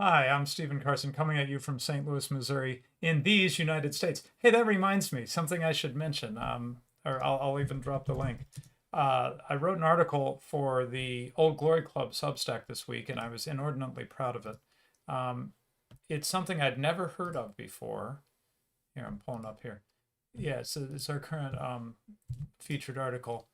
Hi, I'm Stephen Carson coming at you from St. Louis, Missouri, in these United States. Hey, that reminds me, something I should mention, or I'll even drop the link. I wrote an article for the Old Glory Club Substack this week, and I was inordinately proud of it. Um, it's something I'd never heard of before. Here, I'm pulling up here. Yeah, it's our current featured article,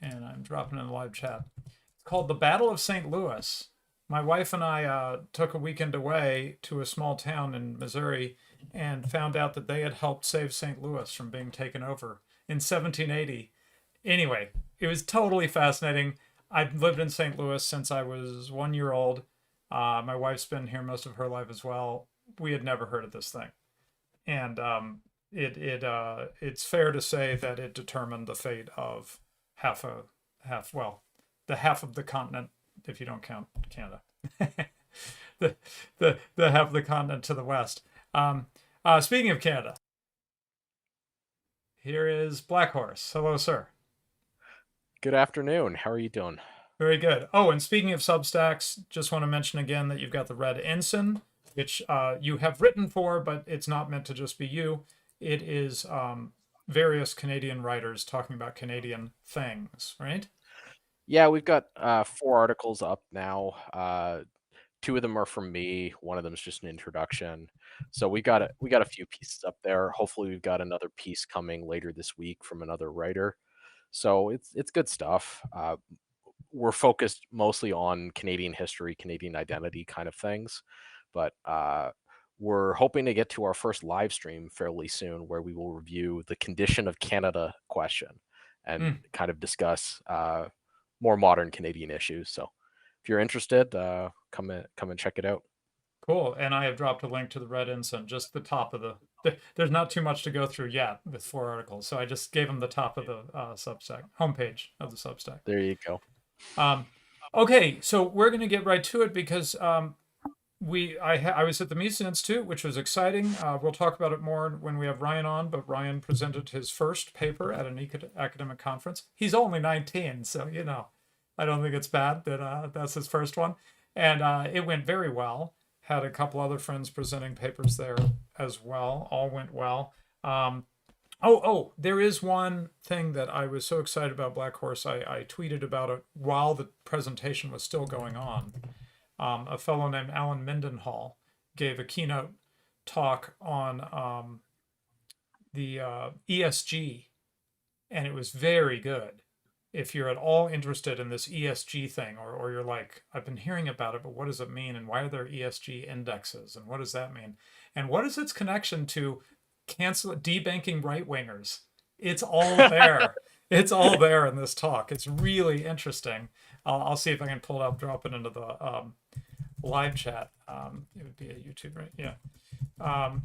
and I'm dropping in the live chat. It's called The Battle of St. Louis. My wife and I took a weekend away to a small town in Missouri and found out that they had helped save St. Louis from being taken over in 1780. Anyway, it was totally fascinating. I've lived in St. Louis since I was 1 year old. My wife's been here most of her life as well. We had never heard of this thing, and it's fair to say that it determined the fate of half a half well the half of the continent if you don't count Canada. the, the half of the continent to the west. Speaking of Canada, here is Black Horse. Hello, sir. Good afternoon. How are you doing? Very good. Oh, and speaking of Substacks, just want to mention again that you've got the Red Ensign, which you have written for, but it's not meant to just be you. It is various Canadian writers talking about Canadian things, right? Yeah, we've got 4 articles up now. Two of them are from me. One of them is just an introduction. So we got a few pieces up there. Hopefully, we've got another piece coming later this week from another writer. So it's good stuff. We're focused mostly on Canadian history, Canadian identity kind of things, but we're hoping to get to our first live stream fairly soon, where we will review the condition of Canada question and Mm, kind of discuss more modern Canadian issues. So if you're interested, come and check it out. cool. And I have dropped a link to the Red Ensign, just the top of there's not too much to go through yet with 4 articles, so I just gave them the top of the Substack homepage of the Substack. There you go. Um, okay, so we're going to get right to it because I was at the Mises Institute, which was exciting. We'll talk about it more when we have Ryan on, but Ryan presented his first paper at an academic conference. He's only 19, so I don't think it's bad that that's his first one, and it went very well. Had a couple other friends presenting papers there as well. All went well. There is one thing that I was so excited about Black Horse. I tweeted about it while the presentation was still going on. A fellow named Alan Mendenhall gave a keynote talk on the ESG, and it was very good. If you're at all interested in this ESG thing, or you're like, I've been hearing about it, but what does it mean? And why are there ESG indexes? And what does that mean? And what is its connection to debanking right wingers? It's all there. It's all there in this talk. It's really interesting. I'll see if I can pull it up, drop it into the live chat. It would be a YouTube, right? Yeah. Um,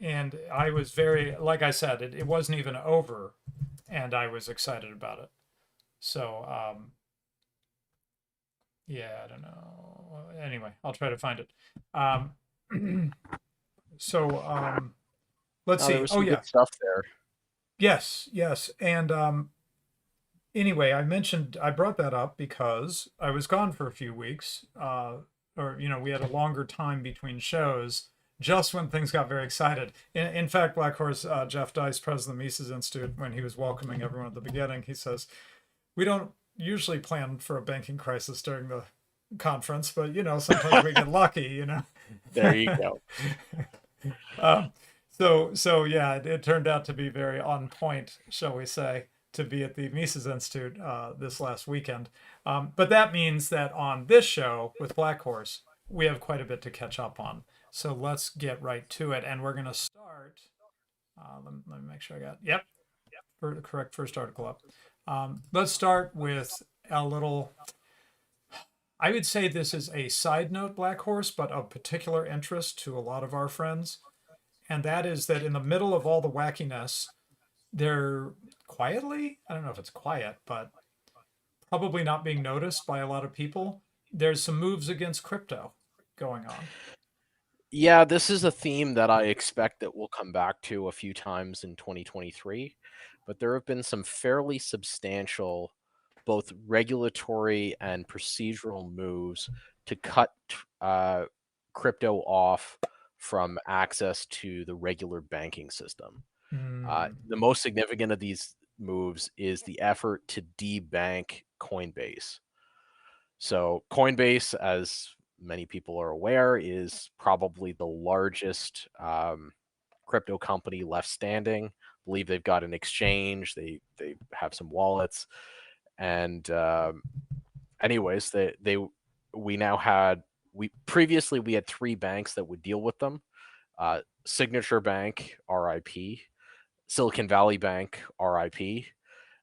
and I was very, like I said, it wasn't even over, and I was excited about it. So, yeah, I don't know. Anyway, I'll try to find it. Um, so, let's No, there see. was Oh, some yeah. good stuff there. Yes, yes. And anyway, I brought that up because I was gone for a few weeks, or we had a longer time between shows. Just when things got very excited. In fact, Black Horse, Jeff Dice, president of the Mises Institute, when he was welcoming everyone at the beginning, he says, "We don't usually plan for a banking crisis during the conference, but sometimes we get lucky." There you go. um, so yeah, it turned out to be very on point, shall we say, to be at the Mises Institute this last weekend. But that means that on this show with Black Horse, we have quite a bit to catch up on. So let's get right to it, and we're going to start. Let me make sure I got for the correct first article up. Let's start with a little. I would say this is a side note, Black Horse, but of particular interest to a lot of our friends, and that is that in the middle of all the wackiness, they're quietly, I don't know if it's quiet, but probably not being noticed by a lot of people. There's some moves against crypto going on. Yeah, this is a theme that I expect that we'll come back to a few times in 2023, but there have been some fairly substantial both regulatory and procedural moves to cut crypto off from access to the regular banking system. Mm. The most significant of these moves is the effort to debank Coinbase. So, Coinbase, as many people are aware, is probably the largest crypto company left standing. I believe they've got an exchange. They have some wallets, and anyways, they we now had we previously we had three banks that would deal with them. Signature Bank, RIP, Silicon Valley Bank, RIP,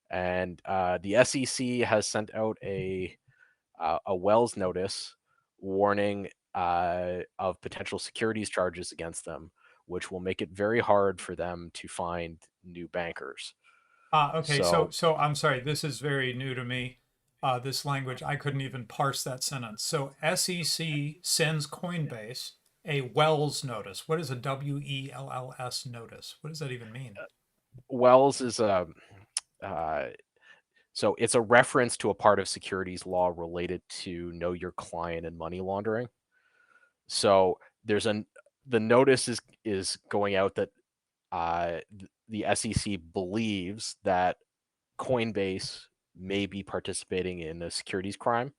and the SEC has sent out a Wells notice warning of potential securities charges against them, which will make it very hard for them to find new bankers. Okay. So, So, so I'm sorry. This is very new to me. This language, I couldn't even parse that sentence. So, SEC sends Coinbase a Wells notice. What is a WELLS notice? What does that even mean? Wells is a uh, so it's a reference to a part of securities law related to know your client and money laundering. So there's an the notice is going out that the SEC believes that Coinbase may be participating in a securities crime,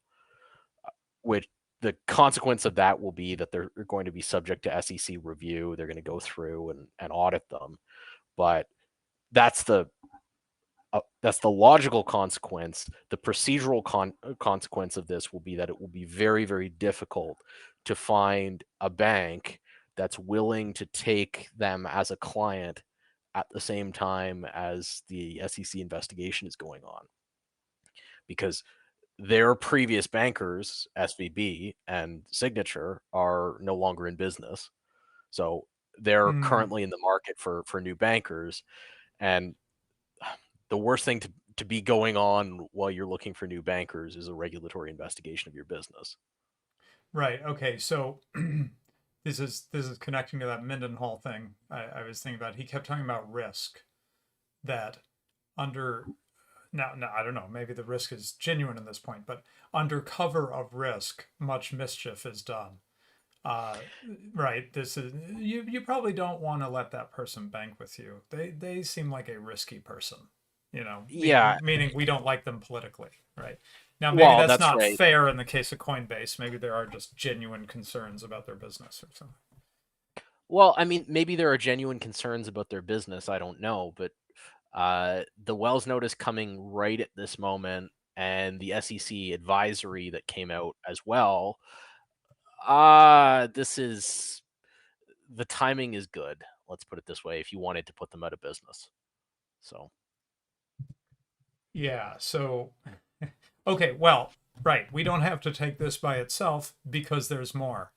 which the consequence of that will be that they're going to be subject to SEC review. They're going to go through and audit them. But that's that's the logical consequence. The procedural consequence of this will be that it will be very, very difficult to find a bank that's willing to take them as a client at the same time as the SEC investigation is going on, because their previous bankers, SVB and Signature, are no longer in business. So they're Mm. currently in the market for new bankers. And the worst thing to be going on while you're looking for new bankers is a regulatory investigation of your business. Right. Okay. So this is connecting to that Mendenhall thing I was thinking about. He kept talking about risk that under now I don't know, maybe the risk is genuine in this point, but under cover of risk, much mischief is done. Uh, right. This is you probably don't want to let that person bank with you. They seem like a risky person, Yeah, meaning we don't like them politically, right? Now maybe well, that's that's not right. fair in the case of Coinbase. Maybe there are just genuine concerns about their business or something. Well, I mean, maybe there are genuine concerns about their business. I don't know, but the Wells notice coming right at this moment, and the SEC advisory that came out as well. This is the timing is good. Let's put it this way: if you wanted to put them out of business, so Yeah. So okay, well, right. We don't have to take this by itself because there's more.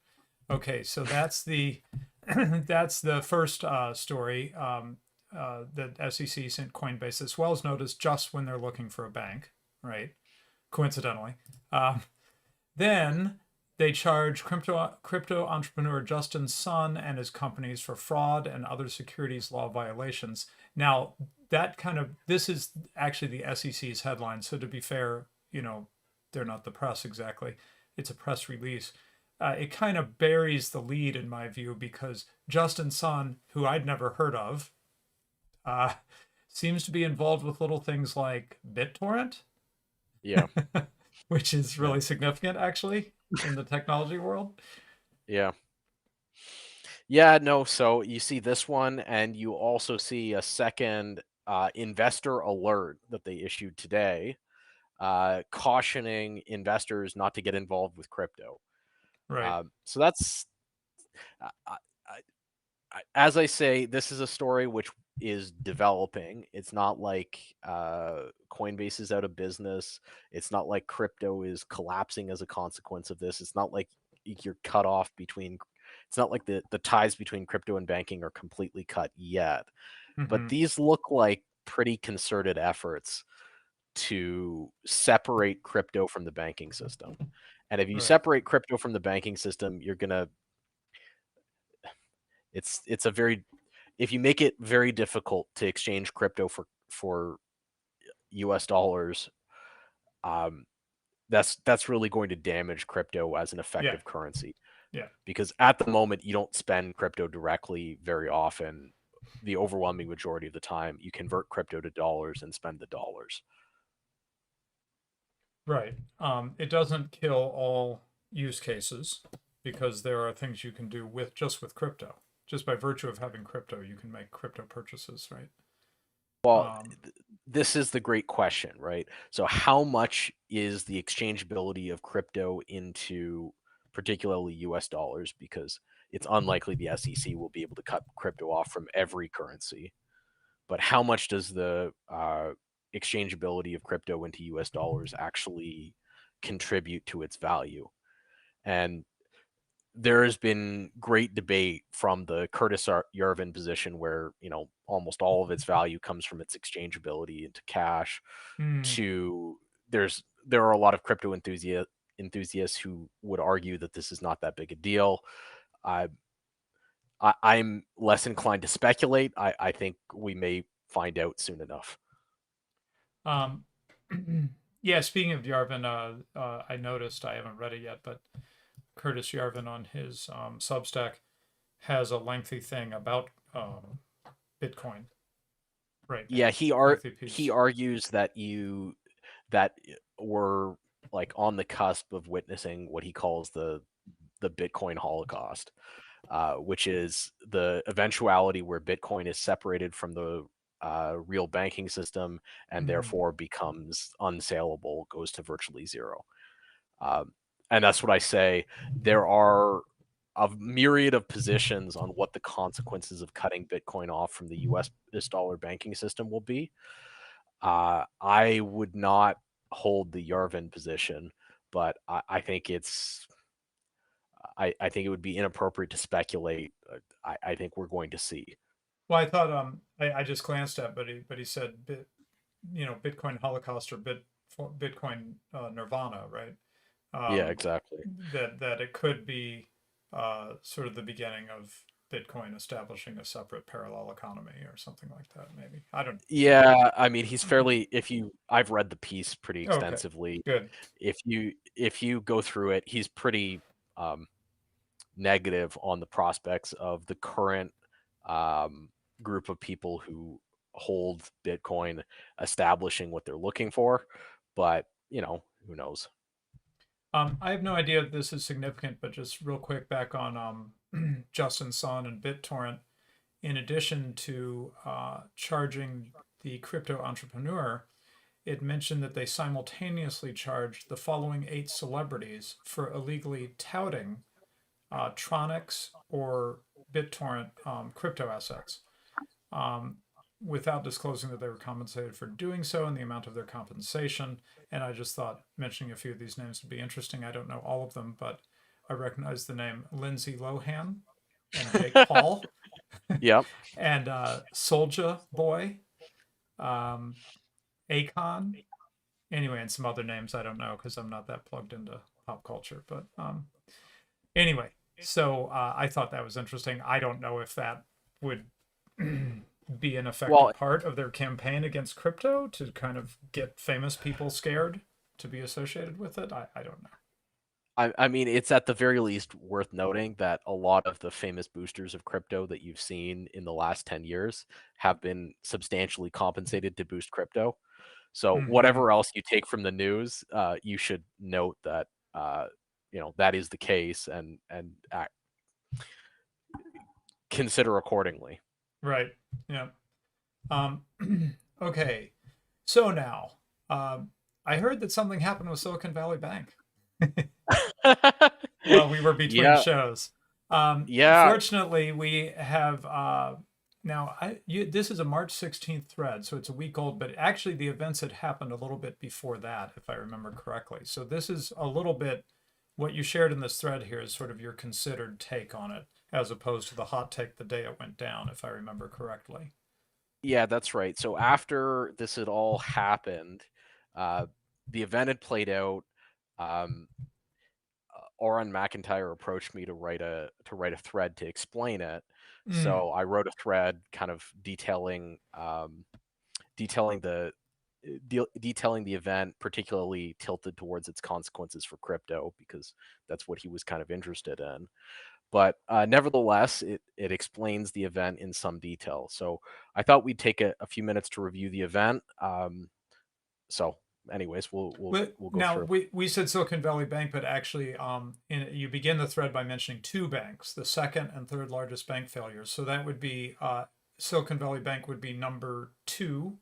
Okay, so that's the that's the first story that SEC sent Coinbase as well as notice just when they're looking for a bank, right? Coincidentally, um, then they charge crypto entrepreneur Justin Sun and his companies for fraud and other securities law violations. Now, this is actually the SEC's headline. So to be fair, they're not the press exactly. It's a press release. It kind of buries the lead in my view because Justin Sun, who I'd never heard of, uh, seems to be involved with little things like BitTorrent, yeah, which is yeah, really significant actually in the technology world. yeah. Yeah, no. So you see this one, and you also see a second investor alert that they issued today, cautioning investors not to get involved with crypto. Right. So that's, uh, as I say, this is a story which is developing. It's not like Coinbase is out of business. It's not like crypto is collapsing as a consequence of this. It's not like you're cut off between. It's not like the ties between crypto and banking are completely cut yet. But Mm-hmm. these look like pretty concerted efforts to separate crypto from the banking system. And if you Right. separate crypto from the banking system, you're gonna it's a very if you make it very difficult to exchange crypto for US dollars, um, that's really going to damage crypto as an Yeah. effective currency. Yeah. because at the moment you don't spend crypto directly very often. The overwhelming majority of the time, you convert crypto to dollars and spend the dollars. Right. It doesn't kill all use cases because there are things you can do with just with crypto. Just by virtue of having crypto, you can make crypto purchases, right? Well, Um, this is the great question, right? So, how much is the exchangeability of crypto into particularly US dollars? Because it's unlikely the SEC will be able to cut crypto off from every currency. But how much does the exchangeability of crypto into US dollars actually contribute to its value? And there has been great debate from the Curtis Yarvin position where, almost all of its value comes from its exchangeability into cash hmm. to there are a lot of crypto enthusiasts who would argue that this is not that big a deal. I, I'm less inclined to speculate. I think we may find out soon enough. Um, yeah, speaking of Yarvin, I noticed, I haven't read it yet, but Curtis Yarvin on his Substack has a lengthy thing about Bitcoin right Yeah, now, lengthy he piece. argues that we're like on the cusp of witnessing what he calls the Bitcoin Holocaust, which is the eventuality where Bitcoin is separated from the real banking system and Mhm. therefore becomes unsaleable, goes to virtually zero. Um, and that's what I say. There are a myriad of positions on what the consequences of cutting Bitcoin off from the US dollar banking system will be. I would not hold the Yarvin position, but I think I think it would be inappropriate to speculate. I think we're going to see. Well, I thought I just glanced at, but he said Bitcoin Holocaust or Bitcoin Nirvana, right? Yeah, Um, exactly. that it could be sort of the beginning of Bitcoin establishing a separate parallel economy or something like that. Maybe I don't. Yeah, I mean, he's fairly. If you, I've read the piece pretty Okay, extensively. good. If you go through it, he's pretty um, negative on the prospects of the current um, group of people who hold Bitcoin establishing what they're looking for. But who knows? I have no idea if this is significant, but just real quick back on Justin Sun and BitTorrent. In addition to charging the crypto entrepreneur, it mentioned that they simultaneously charged the following 8 celebrities for illegally touting Tronics or BitTorrent crypto assets um, without disclosing that they were compensated for doing so and the amount of their compensation. And I just thought mentioning a few of these names would be interesting. I don't know all of them, but I recognize the name Lindsay Lohan and Jake Paul Yep. and Soulja Boy, um, Akon, anyway, and some other names I don't know because I'm not that plugged into pop culture. But anyway, so I thought that was interesting. I don't know if that would be an Well, effective part of their campaign against crypto to kind of get famous people scared to be associated with it. I don't know. I mean, it's at the very least worth noting that a lot of the famous boosters of crypto that you've seen in the last 10 years have been substantially compensated to boost crypto. So Mm-hmm. whatever else you take from the news, you should note that that is the case and consider accordingly. Right. Yeah. Um, okay. So now, um, I heard that something happened with Silicon Valley Bank while we were between Yeah, shows. yeah, Fortunately, we have now. This is a March 16th thread, so it's a week old. But actually, the events had happened a little bit before that, if I remember correctly. So this is a little bit what you shared in this thread here is sort of your considered take on it, as opposed to the hot take the day it went down, if I remember correctly. yeah. That's right. So after this had all happened, uh, the event had played out. Um, Oren McIntyre approached me to write a thread to explain it. Mm, So I wrote a thread kind of detailing the detailing the event, particularly tilted towards its consequences for crypto, because that's what he was kind of interested in. But nevertheless, it explains the event in some detail. So I thought we'd take a few minutes to review the event. So, anyways, But we'll go now through. we said Silicon Valley Bank, but actually, you begin the thread by mentioning two banks, the second and third largest bank failures. So that would be Silicon Valley Bank would be number two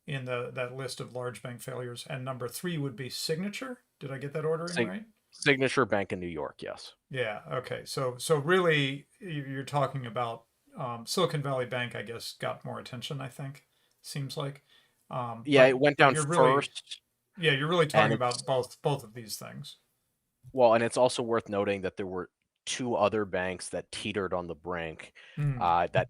in that list of large bank failures, and number three would be Signature. Did I get that ordering Sig- right? Signature Bank in New York, yes. Yeah. Okay. So really, you're talking about Silicon Valley Bank. I guess got more attention. I think seems like, Yeah, but it went but down you're really first, you're really and talking it's about both of these things. and it's also worth noting that there were two other banks that teetered on the brink, Mm, that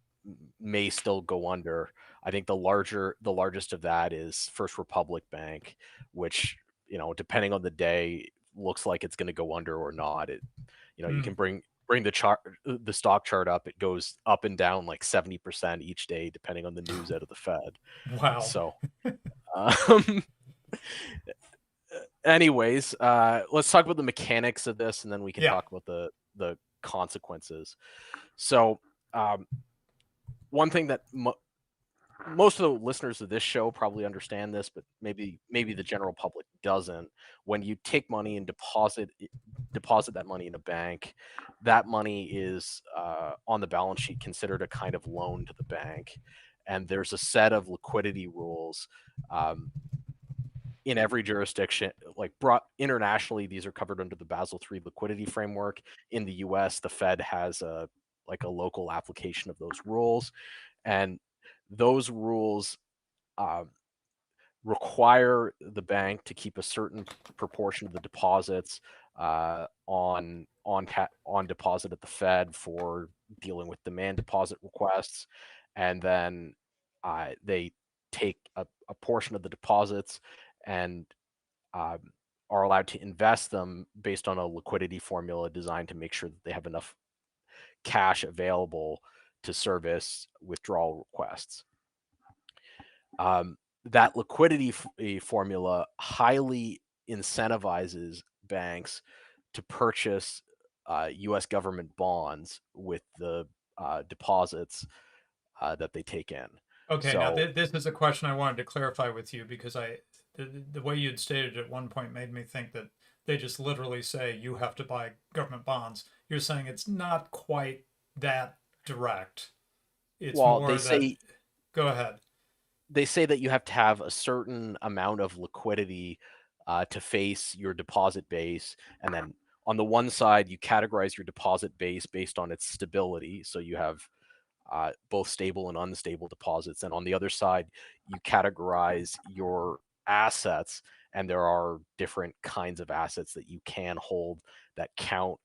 may still go under. I think the largest of that is First Republic Bank, which, depending on the day, looks like it's going to go under or not. You can mm. bring the stock chart up. It goes up and down like 70% each day, depending on the news out of the Fed. Wow. So, um, anyways, let's talk about the mechanics of this, and then we can Yeah. talk about the consequences. So, um, one thing that most of the listeners of this show probably understand this, but maybe the general public doesn't. When you take money and deposit that money in a bank, that money is on the balance sheet considered a kind of loan to the bank, and there's a set of liquidity rules. Um, in every jurisdiction, like brought internationally, these are covered under the Basel III liquidity framework. In the US, the Fed has a local application of those rules, and those rules um, require the bank to keep a certain proportion of the deposits on deposit at the Fed for dealing with demand deposit requests, and then they take a portion of the deposits and um, are allowed to invest them based on a liquidity formula designed to make sure that they have enough cash available to service withdrawal requests. That liquidity formula highly incentivizes banks to purchase U.S. government bonds with the deposits that they take in. Okay. Now So, this is a question I wanted to clarify with you because the way you'd stated it at one point made me think that they just literally say you have to buy government bonds. You're saying it's not quite that direct. It's well, more that. Go ahead. they say that you have to have a certain amount of liquidity to face your deposit base, and then on the one side you categorize your deposit base based on its stability, so you have both stable and unstable deposits, and on the other side you categorize your assets, and there are different kinds of assets that you can hold that count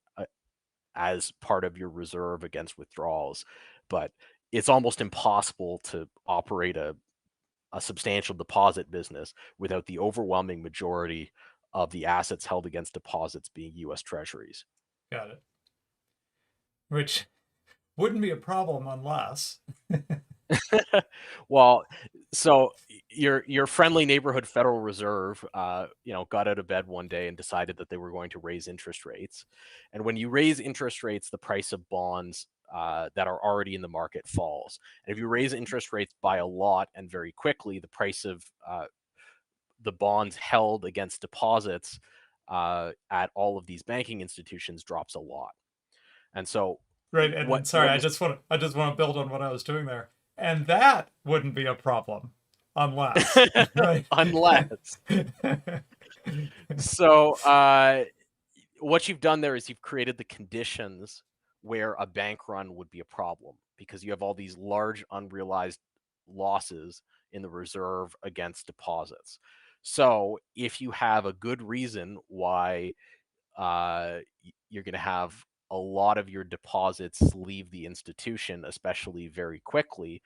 as part of your reserve against withdrawals. But it's almost impossible to operate a substantial deposit business without the overwhelming majority of the assets held against deposits being US Treasuries. Got it. Which wouldn't be a problem unless. Well, so your friendly neighborhood Federal Reserve, got out of bed one day and decided that they were going to raise interest rates. And when you raise interest rates, the price of bonds that are already in the market falls. And if you raise interest rates by a lot and very quickly, the price of the bonds held against deposits at all of these banking institutions drops a lot. And so, Right, and sorry, what this I just want to build on what I was doing there. And that wouldn't be a problem unless, right? unless so what you've done there is you've created the conditions where a bank run would be a problem, because you have all these large unrealized losses in the reserve against deposits. So if you have a good reason why you're going to have a lot of your deposits leave the institution, especially very quickly,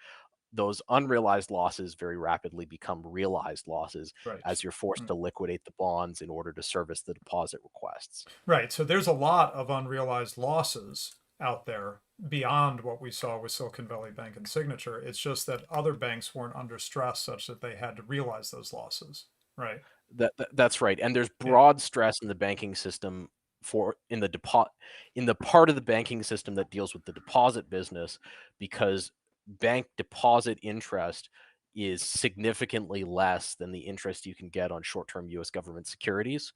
those unrealized losses very rapidly become realized losses Right. as you're forced to liquidate the bonds in order to service the deposit requests. Right. So there's a lot of unrealized losses out there beyond what we saw with Silicon Valley Bank and Signature. It's just that other banks weren't under stress such that they had to realize those losses, right? That's right. And there's Yeah. broad stress in the banking system for in the part of the banking system that deals with the deposit business, because bank deposit interest is significantly less than the interest you can get on short-term US government securities.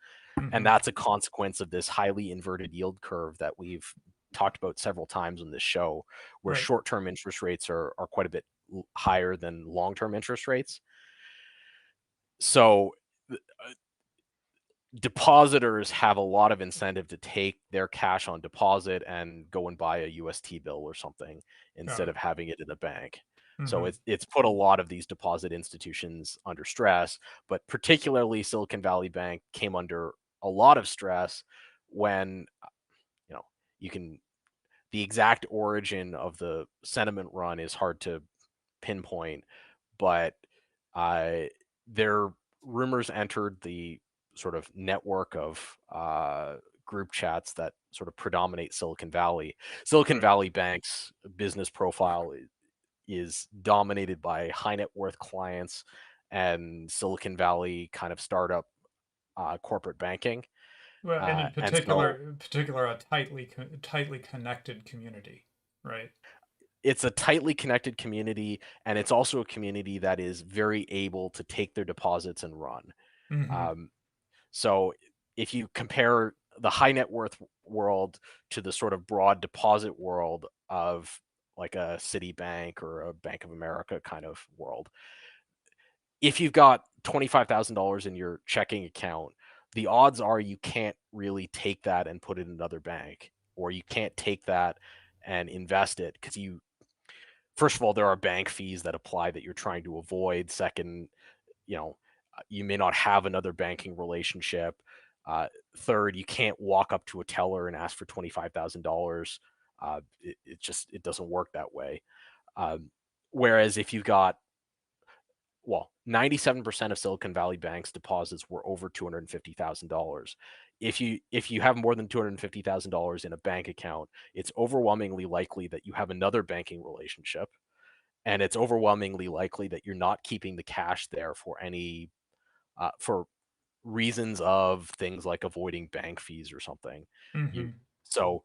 And Mm-hmm. that's a consequence of this highly inverted yield curve that we've talked about several times on this show, where Right. short-term interest rates are quite a bit higher than long-term interest rates. So depositors have a lot of incentive to take their cash on deposit and go and buy a UST bill or something Got instead it. of having it in a bank. So Mm-hmm. it's put a lot of these deposit institutions under stress, but particularly Silicon Valley Bank came under a lot of stress when, you know, you can the exact origin of the sentiment run is hard to pinpoint, but uh, their rumors entered the sort of network of group chats that sort of predominate Silicon Valley. Silicon Right. Valley Bank's business profile is dominated by high net worth clients and Silicon Valley kind of startup corporate banking. Well, and And so in particular, a tightly connected community, right? it's a tightly connected community, and it's also a community that is very able to take their deposits and run. Mm-hmm. Um, So if you compare the high net worth world to the sort of broad deposit world of like a Citibank or a Bank of America kind of world, if you've got $25,000 in your checking account, the odds are you can't really take that and put it in another bank, or you can't take that and invest it because first of all, there are bank fees that apply that you're trying to avoid. Second, you know, you may not have another banking relationship. Third, you can't walk up to a teller and ask for $25,000. It doesn't work that way. Um, Whereas if you've got 97% of Silicon Valley Bank's deposits were over $250,000. If you have more than $250,000 in a bank account, it's overwhelmingly likely that you have another banking relationship, and it's overwhelmingly likely that you're not keeping the cash there for reasons of things like avoiding bank fees or something. You Mm-hmm. so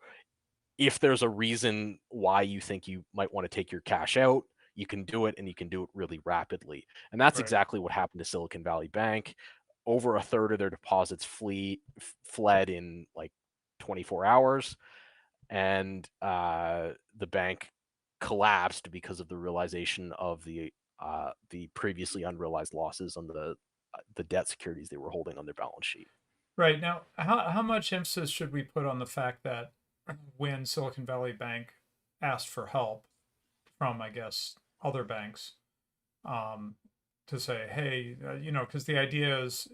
if there's a reason why you think you might want to take your cash out, you can do it, and you can do it really rapidly. And that's Right. exactly what happened to Silicon Valley Bank. Over a third of their deposits fled in like 24 hours, and the bank collapsed because of the realization of the previously unrealized losses on the debt securities they were holding on their balance sheet. Right. Now, how much emphasis should we put on the fact that when Silicon Valley Bank asked for help from, I guess, other banks, um, to say, hey, because the idea is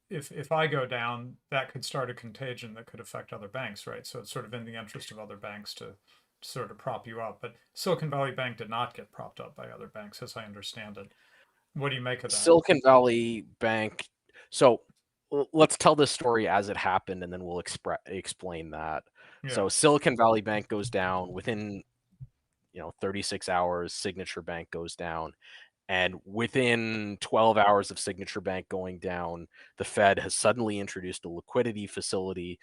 if I go down, that could start a contagion that could affect other banks, right? So it's sort of in the interest of other banks to sort of prop you up. But Silicon Valley Bank did not get propped up by other banks, as I understand it. What do you make of that? Silicon Valley Bank. So let's tell this story as it happened, and then we'll explain that. Yeah. So Silicon Valley Bank goes down within 36 hours. Signature Bank goes down, and within 12 hours of Signature Bank going down, the Fed has suddenly introduced a liquidity facility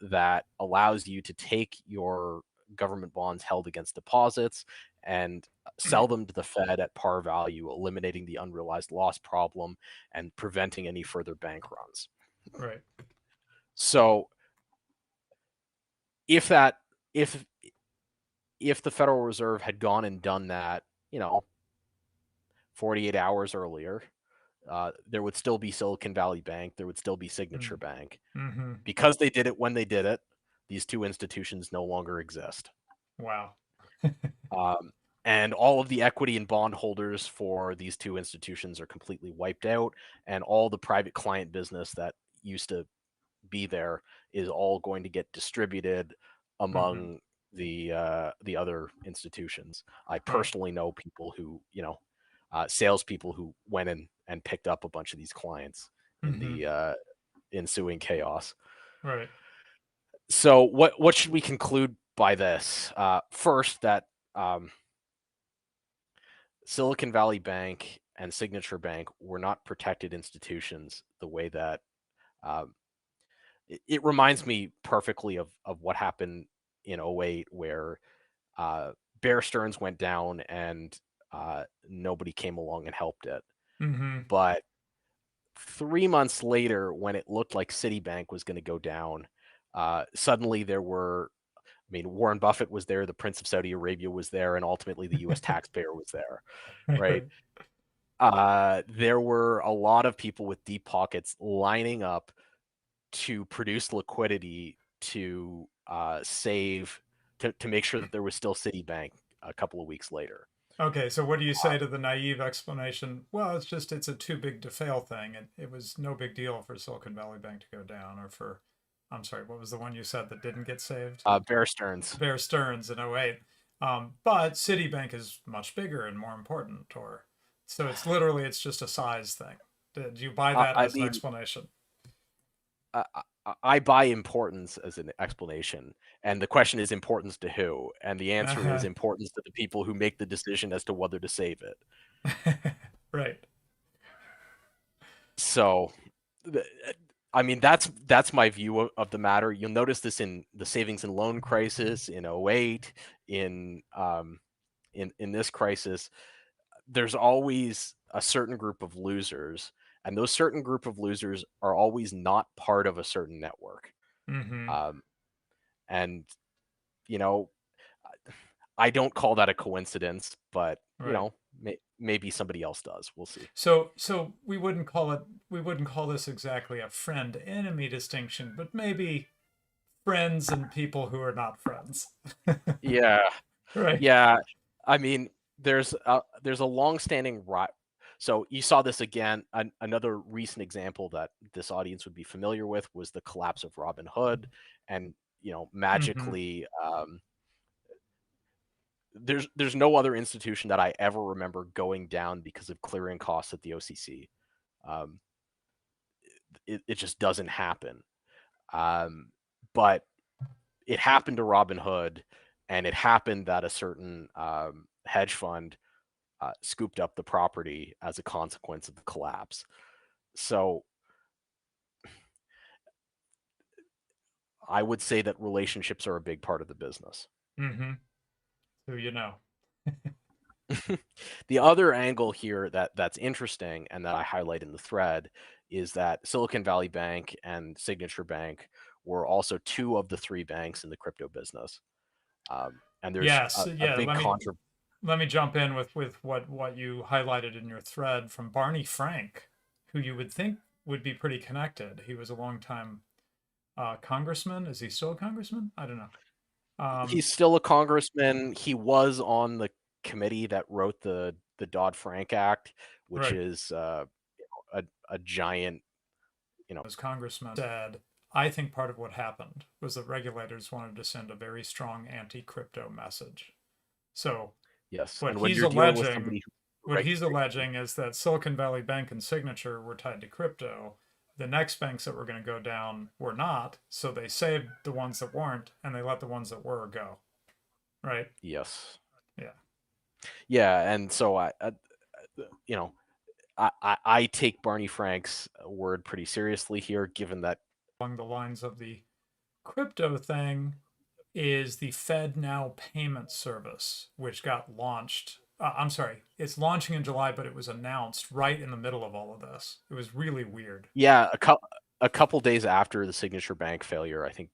that allows you to take your government bonds held against deposits and sell them to the Fed at par value, eliminating the unrealized loss problem and preventing any further bank runs. Right. So if that if if the Federal Reserve had gone and done that, 48 hours earlier, there would still be Silicon Valley Bank, there would still be Signature Bank. Mm-hmm. Because they did it when they did it, these two institutions no longer exist. Wow. Um, and all of the equity and bond holders for these two institutions are completely wiped out, and all the private client business that used to be there is all going to get distributed Mm-hmm. among the other institutions. I Right. personally know people who salespeople who went in and picked up a bunch of these clients in Mm-hmm. the ensuing chaos. Right. So what should we conclude by this? First, that Silicon Valley Bank and Signature Bank were not protected institutions the way that um, it reminds me perfectly of what happened in '08, where uh, Bear Stearns went down and nobody came along and helped it. Mm-hmm. But 3 months later, when it looked like Citibank was going to go down, suddenly there were, I mean, Warren Buffett was there, the Prince of Saudi Arabia was there, and ultimately the US taxpayer was there, Right, right? right. There were a lot of people with deep pockets lining up to produce liquidity to save, to make sure that there was still Citibank a couple of weeks later. Okay, so what do you say to the naive explanation? Well, it's a too big to fail thing, and it was no big deal for Silicon Valley Bank to go down, or for, I'm sorry, what was the one you said that didn't get saved? Bear Stearns. Bear Stearns in '08. But Citibank is much bigger and more important, or so it's just a size thing. Do you buy that I as an mean, explanation? I, I buy importance as an explanation, and the question is importance to who, and the answer is importance to the people who make the decision as to whether to save it. Right. So, I mean, that's my view of the matter. You'll notice this in the savings and loan crisis in '08, in in this crisis. There's always a certain group of losers, and those certain group of losers are always not part of a certain network. Mm-hmm. Um, and you know, I don't call that a coincidence, but Right. maybe somebody else does. We'll see. So we wouldn't call this exactly a friend enemy distinction, but maybe friends and people who are not friends. Yeah, Right. yeah. I mean, there's a long-standing right. So you saw this again. Another recent example that this audience would be familiar with was the collapse of Robinhood, and Mm-hmm. magically, there's no other institution that I ever remember going down because of clearing costs at the OCC. Um, it just doesn't happen. Um, but it happened to Robinhood, and it happened that a certain hedge fund scooped up the property as a consequence of the collapse. So I would say that relationships are a big part of the business. Mm-hmm. Who you know. The other angle here that's interesting and that I highlight in the thread is that Silicon Valley Bank and Signature Bank were also two of the three banks in the crypto business. And there's Yes. a Yeah. big contra. Let me jump in with what you highlighted in your thread from Barney Frank, who you would think would be pretty connected. He was a longtime congressman. Is he still a congressman? I don't know. He's still a congressman. He was on the committee that wrote the Dodd-Frank Act, which Right. is a giant, you know. As congressman said, I think part of what happened was that regulators wanted to send a very strong anti-crypto message. So Yes, what and when he's you're dealing with alleging, somebody who what he's regulates, alleging is that Silicon Valley Bank and Signature were tied to crypto. The next banks that were going to go down were not, so they saved the ones that weren't, and they let the ones that were go. Right? yes, Yeah. yeah, and so you know, I take Barney Frank's word pretty seriously here, given that. Along the lines of the crypto thing, is the Fed Now payment service, which got launched. I'm sorry, it's launching in July, but it was announced right in the middle of all of this. It was really weird. Yeah, a couple days after the Signature Bank failure, I think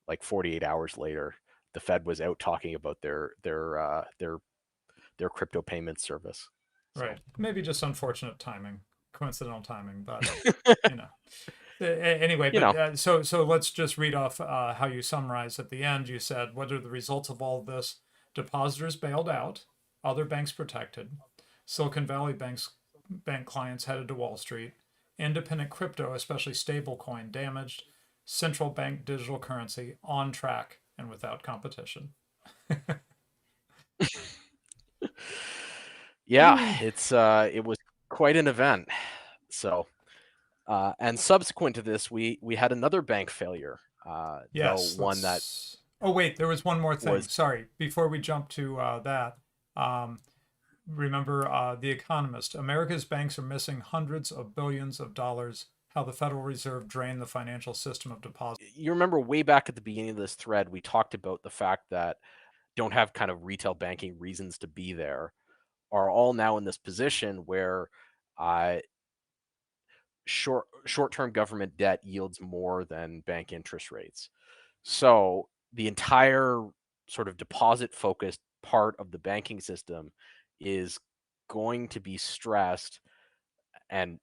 like 48 hours later, the Fed was out talking about their crypto payment service. So Right. Maybe just unfortunate timing, coincidental timing, but you know. Anyway, you but know, so let's just read off how you summarize at the end. You said, what are the results of all of this? Depositors bailed out, other banks protected, Silicon Valley bank clients headed to Wall Street, independent crypto, especially stablecoin, damaged, central bank digital currency on track and without competition. yeah, it was quite an event. So and subsequent to this, we had another bank failure. though Yes, one that let's. Oh, wait, there was one more thing. was Sorry. Before we jump to that, um, remember The Economist. America's banks are missing hundreds of billions of dollars. How the Federal Reserve drained the financial system of deposits. you remember way back at the beginning of this thread, we talked about the fact that don't have kind of retail banking reasons to be there are all now in this position where uh, short-term government debt yields more than bank interest rates. So the entire sort of deposit focused part of the banking system is going to be stressed and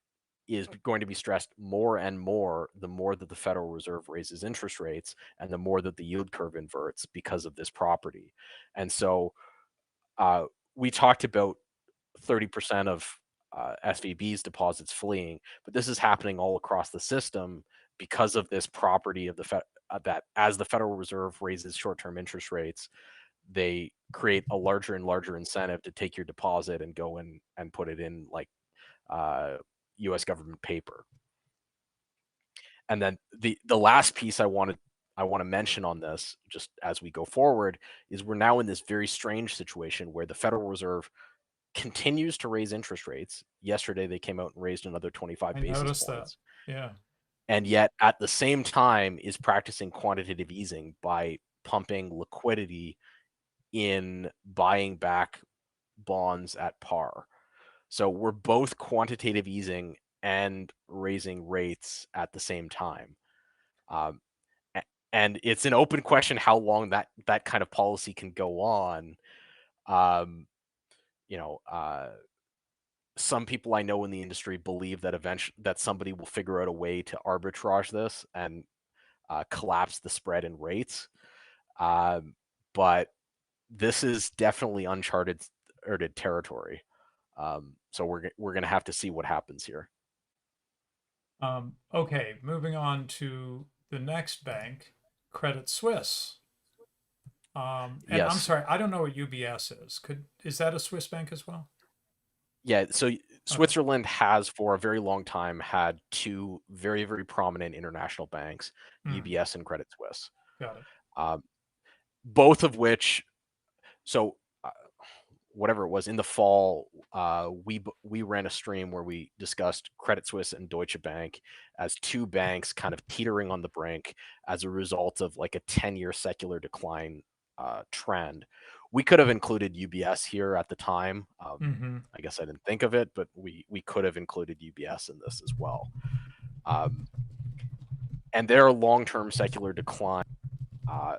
is going to be stressed more and more that the Federal Reserve raises interest rates and the more that the yield curve inverts because of this property. And so uh, we talked about 30% of SVB's deposits fleeing, but this is happening all across the system because of this property of that as the Federal Reserve raises short-term interest rates, they create a larger and larger incentive to take your deposit and go in and put it in like U.S. government paper. And then the last piece I want to mention on this, just as we go forward, is we're now in this very strange situation where the Federal Reserve continues to raise interest rates. Yesterday, they came out and raised another 25 I basis noticed that. points. Yeah. And yet, at the same time, is practicing quantitative easing by pumping liquidity in buying back bonds at par. So we're both quantitative easing and raising rates at the same time. Um, and it's an open question how long that kind of policy can go on. Um, you know, some people I know in the industry believe that eventually that somebody will figure out a way to arbitrage this and collapse the spread in rates. Um, but this is definitely uncharted territory. So we're gonna have to see what happens here. Okay, moving on to the next bank, Credit Suisse. And I'm Yes, sorry, I don't know what UBS is. Is that a Swiss bank as well? yeah. So Okay. Switzerland has for a very long time had two very prominent international banks, Hmm, UBS and Credit Suisse, got it. um, both of which. So whatever it was in the fall, we ran a stream where we discussed Credit Suisse and Deutsche Bank as two banks kind of teetering on the brink as a result of like a 10-year secular decline trend. We could have included UBS here at the time. Mm-hmm. I guess I didn't think of it, but we could have included UBS in this as well. Um, and their long-term secular decline, uh,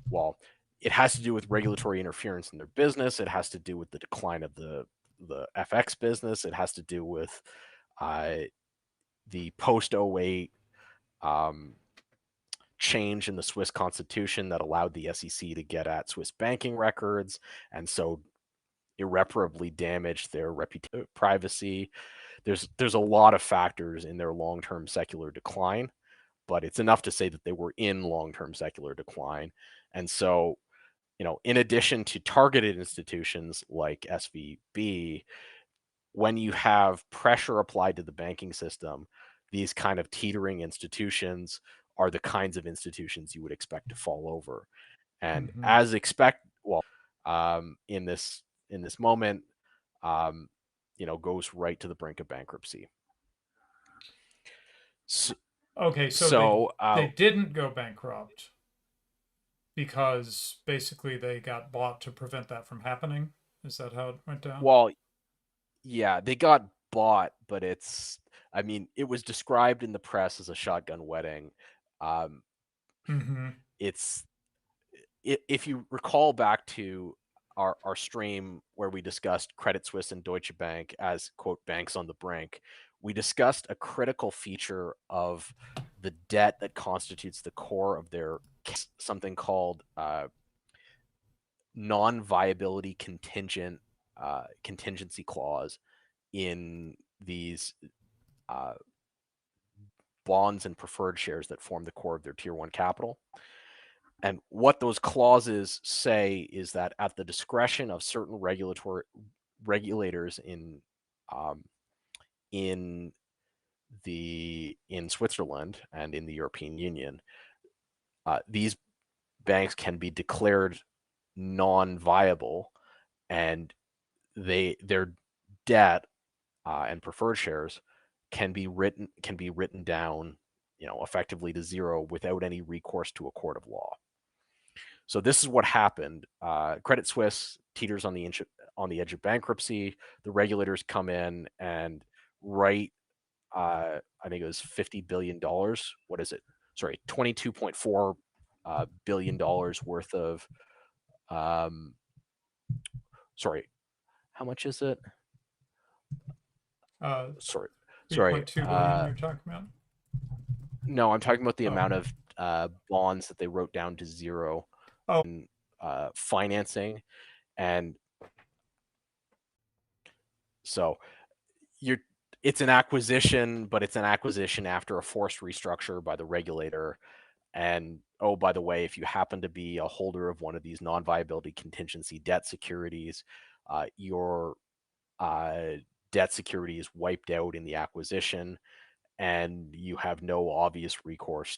well, it has to do with regulatory interference in their business. It has to do with the decline of the FX business. It has to do with uh, the post '08 um, change in the Swiss constitution that allowed the SEC to get at Swiss banking records, and so irreparably damaged their reputation, privacy. There's a lot of factors in their long-term secular decline, but it's enough to say that they were in long-term secular decline, and so in addition to targeted institutions like SVB, when you have pressure applied to the banking system, these kind of teetering institutions are the kinds of institutions you would expect to fall over. And Mm-hmm. as in this moment, um, goes right to the brink of bankruptcy. So, Okay, so they so they didn't go bankrupt because basically they got bought to prevent that from happening. Is that how it went down? well, yeah, they got bought, but I mean, it was described in the press as a shotgun wedding. Um, Mm-hmm. it's if you recall back to our stream where we discussed Credit Suisse and Deutsche Bank as quote banks on the brink, we discussed a critical feature of the debt that constitutes the core of their something called non-viability contingency clause in these uh, bonds and preferred shares that form the core of their tier one capital. And what those clauses say is that at the discretion of certain regulators um, in in Switzerland and in the European Union, these banks can be declared non-viable, and their debt and preferred shares can be written down, effectively to zero without any recourse to a court of law. So this is what happened. Credit Suisse teeters on the edge of bankruptcy. The regulators come in and write, I think it was $50 billion. What is it? Sorry, $22.4 billion worth of. Um, sorry, how much is it? Uh, Sorry, sorry. 3.2 billion you're talking about? No, I'm talking about the Oh, amount of bonds that they wrote down to zero oh, in financing, and so you're it's an acquisition, but it's an acquisition after a forced restructure by the regulator. And oh, by the way, if you happen to be a holder of one of these non-viability contingency debt securities, your debt security is wiped out in the acquisition, and you have no obvious recourse.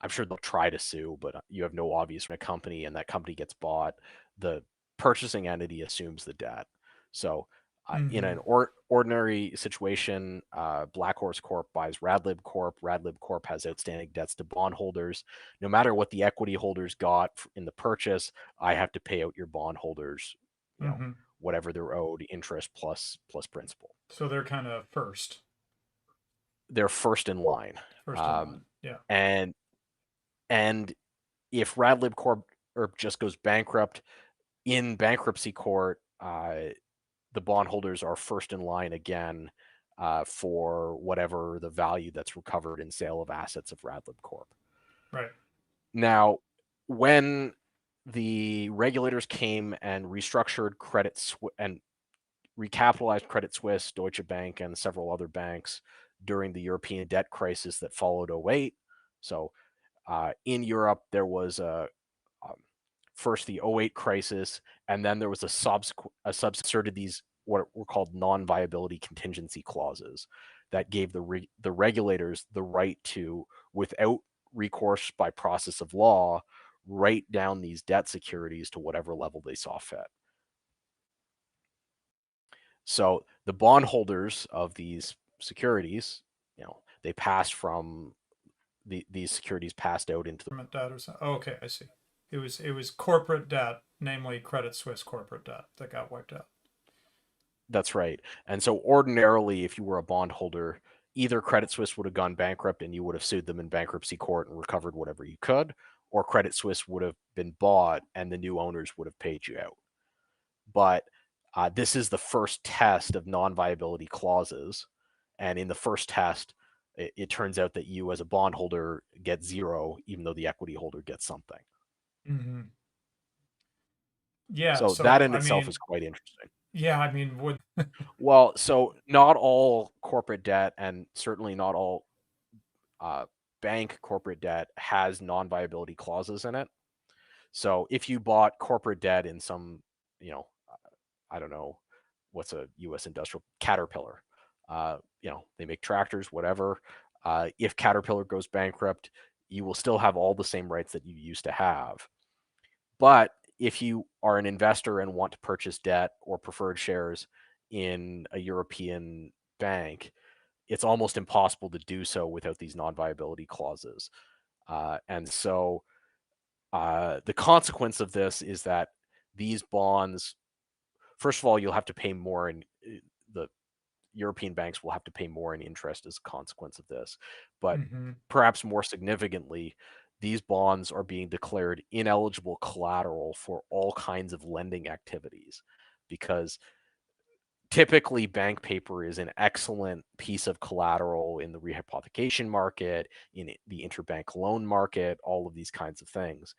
I'm sure they'll try to sue, but you have no obvious from a company, and that company gets bought. The purchasing entity assumes the debt. So, in mm-hmm. an ordinary situation, Black Horse Corp buys Radlib Corp. Radlib Corp has outstanding debts to bondholders. No matter what the equity holders got in the purchase, I have to pay out your bondholders, you know, Mm-hmm. whatever they're owed, interest plus principal. So they're kind of first, They're first in line. first in line. Um, Yeah. and and if Radlib Corp or just goes bankrupt in bankruptcy court, the bondholders are first in line again for whatever the value that's recovered in sale of assets of Radlib Corp. Right. Now, when the regulators came and restructured and recapitalized Credit Suisse, Deutsche Bank, and several other banks during the European debt crisis that followed 08. So in Europe, there was um, first the '08 crisis, and then there was a these what were called non-viability contingency clauses that gave the regulators the right to, without recourse by process of law, write down these debt securities to whatever level they saw fit. So the bondholders of these securities, they passed from these securities passed out into the. Government debt or something. Oh, okay, I see. It was corporate debt, namely Credit Suisse corporate debt, that got wiped out. That's right. And so ordinarily, if you were a bondholder, either Credit Suisse would have gone bankrupt and you would have sued them in bankruptcy court and recovered whatever you could, or Credit Suisse would have been bought and the new owners would have paid you out. But this is the first test of non-viability clauses. And in the first test, it turns out that you as a bondholder get zero, even though the equity holder gets something. Mm-hmm. Yeah. So that So in I itself mean, is quite interesting. yeah. I mean, would Well, so not all corporate debt, and certainly not all uh, bank corporate debt, has non-viability clauses in it. So if you bought corporate debt in some, I don't know, what's a U.S. industrial Caterpillar, they make tractors, whatever. If Caterpillar goes bankrupt, you will still have all the same rights that you used to have. But if you are an investor and want to purchase debt or preferred shares in a European bank, it's almost impossible to do so without these non-viability clauses. And so the consequence of this is that these bonds, first of all, you'll have to pay more, and the European banks will have to pay more in interest as a consequence of this. But mm-hmm. perhaps more significantly, these bonds are being declared ineligible collateral for all kinds of lending activities, because typically bank paper is an excellent piece of collateral in the rehypothecation market, in the interbank loan market, all of these kinds of things.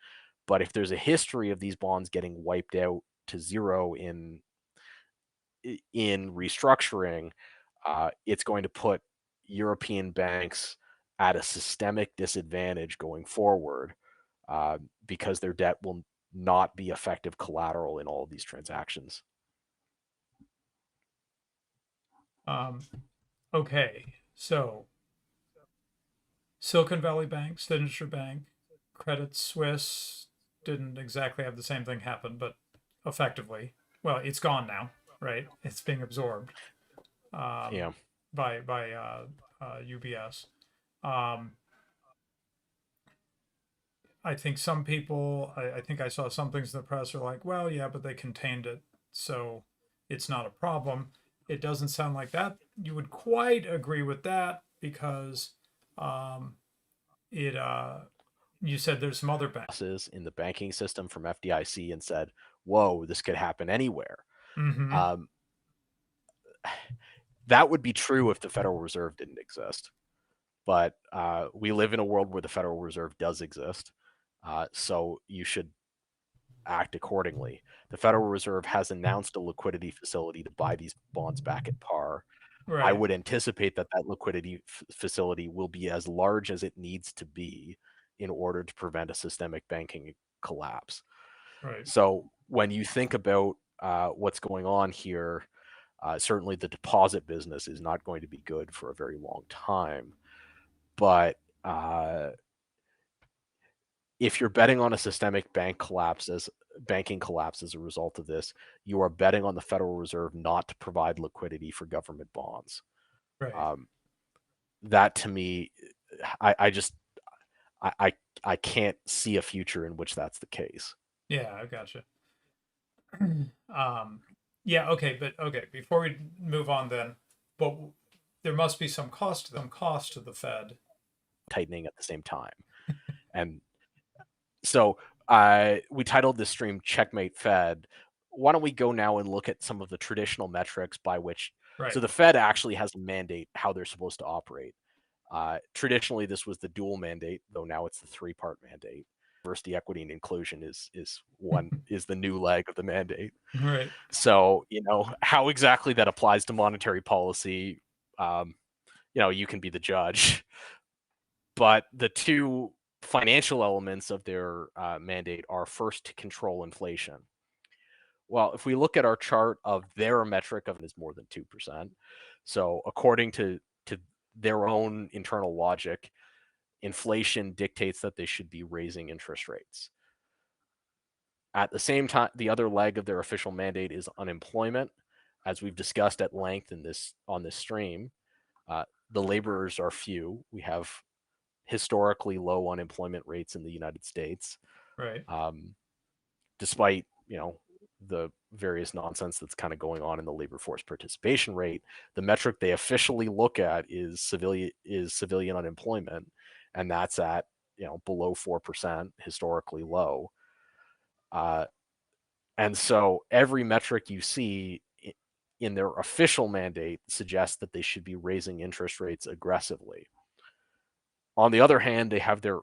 But if there's a history of these bonds getting wiped out to zero in restructuring, it's going to put European banks at a systemic disadvantage going forward, because their debt will not be effective collateral in all of these transactions. Okay. So Silicon Valley Bank, Signature Bank, Credit Suisse didn't exactly have the same thing happen, but effectively, well, it's gone now, right? It's being absorbed Yeah. by UBS. Um, I think some people, I think I saw some things in the press are like, well, yeah, but they contained it, so it's not a problem. It doesn't sound like that. You would quite agree with that because um, it. You said there's some other banks. Losses in the banking system from FDIC and said, "Whoa, this could happen anywhere." Mm-hmm. Um, that would be true if the Federal Reserve didn't exist. But we live in a world where the Federal Reserve does exist, so you should act accordingly. The Federal Reserve has announced a liquidity facility to buy these bonds back at par. I Right. would anticipate that that liquidity facility will be as large as it needs to be in order to prevent a systemic banking collapse. Right. So when you think about what's going on here, certainly the deposit business is not going to be good for a very long time. But if you're betting on a systemic banking collapse as a result of this, you are betting on the Federal Reserve not to provide liquidity for government bonds. Right. Um, that to me, I just I, I I can't see a future in which that's the case. Yeah, I gotcha. um, yeah. Okay. But okay. Before we move on, then, but there must be some cost to the Fed. Tightening at the same time, and so we titled this stream "Checkmate Fed." Why don't we go now and look at some of the traditional metrics by which so Right. the Fed actually has a mandate how they're supposed to operate. Traditionally, this was the dual mandate, though now it's the three-part mandate. Diversity, equity, and inclusion is the new leg of the mandate. Right. So, how exactly that applies to monetary policy, um, you can be the judge. But the two financial elements of their mandate are first to control inflation. Well, if we look at our chart of their metric of is more than 2%. So according to their own internal logic, inflation dictates that they should be raising interest rates. At the same time, the other leg of their official mandate is unemployment. As we've discussed at length on this stream, the laborers are few. We have historically low unemployment rates in the United States, Right. um, despite the various nonsense that's kind of going on in the labor force participation rate. The metric they officially look at is civilian unemployment, and that's at below 4%, historically low. Uh, and so every metric you see in their official mandate suggests that they should be raising interest rates aggressively. On the other hand, they have their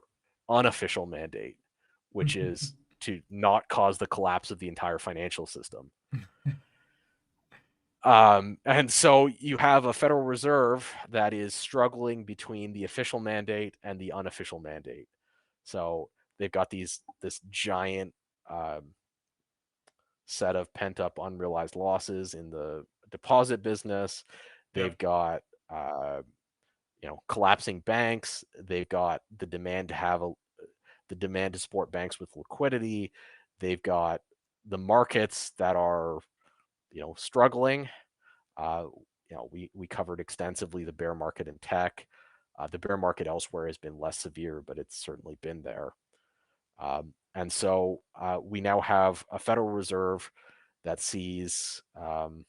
unofficial mandate, which is to not cause the collapse of the entire financial system. And so you have a Federal Reserve that is struggling between the official mandate and the unofficial mandate. So they've got this giant set of pent up unrealized losses in the deposit business. They've Yep. got collapsing banks. They've got the demand to support banks with liquidity. They've got the markets that are struggling. Uh, we covered extensively the bear market in tech. The bear market elsewhere has been less severe, but it's certainly been there. And so we now have a Federal Reserve that sees low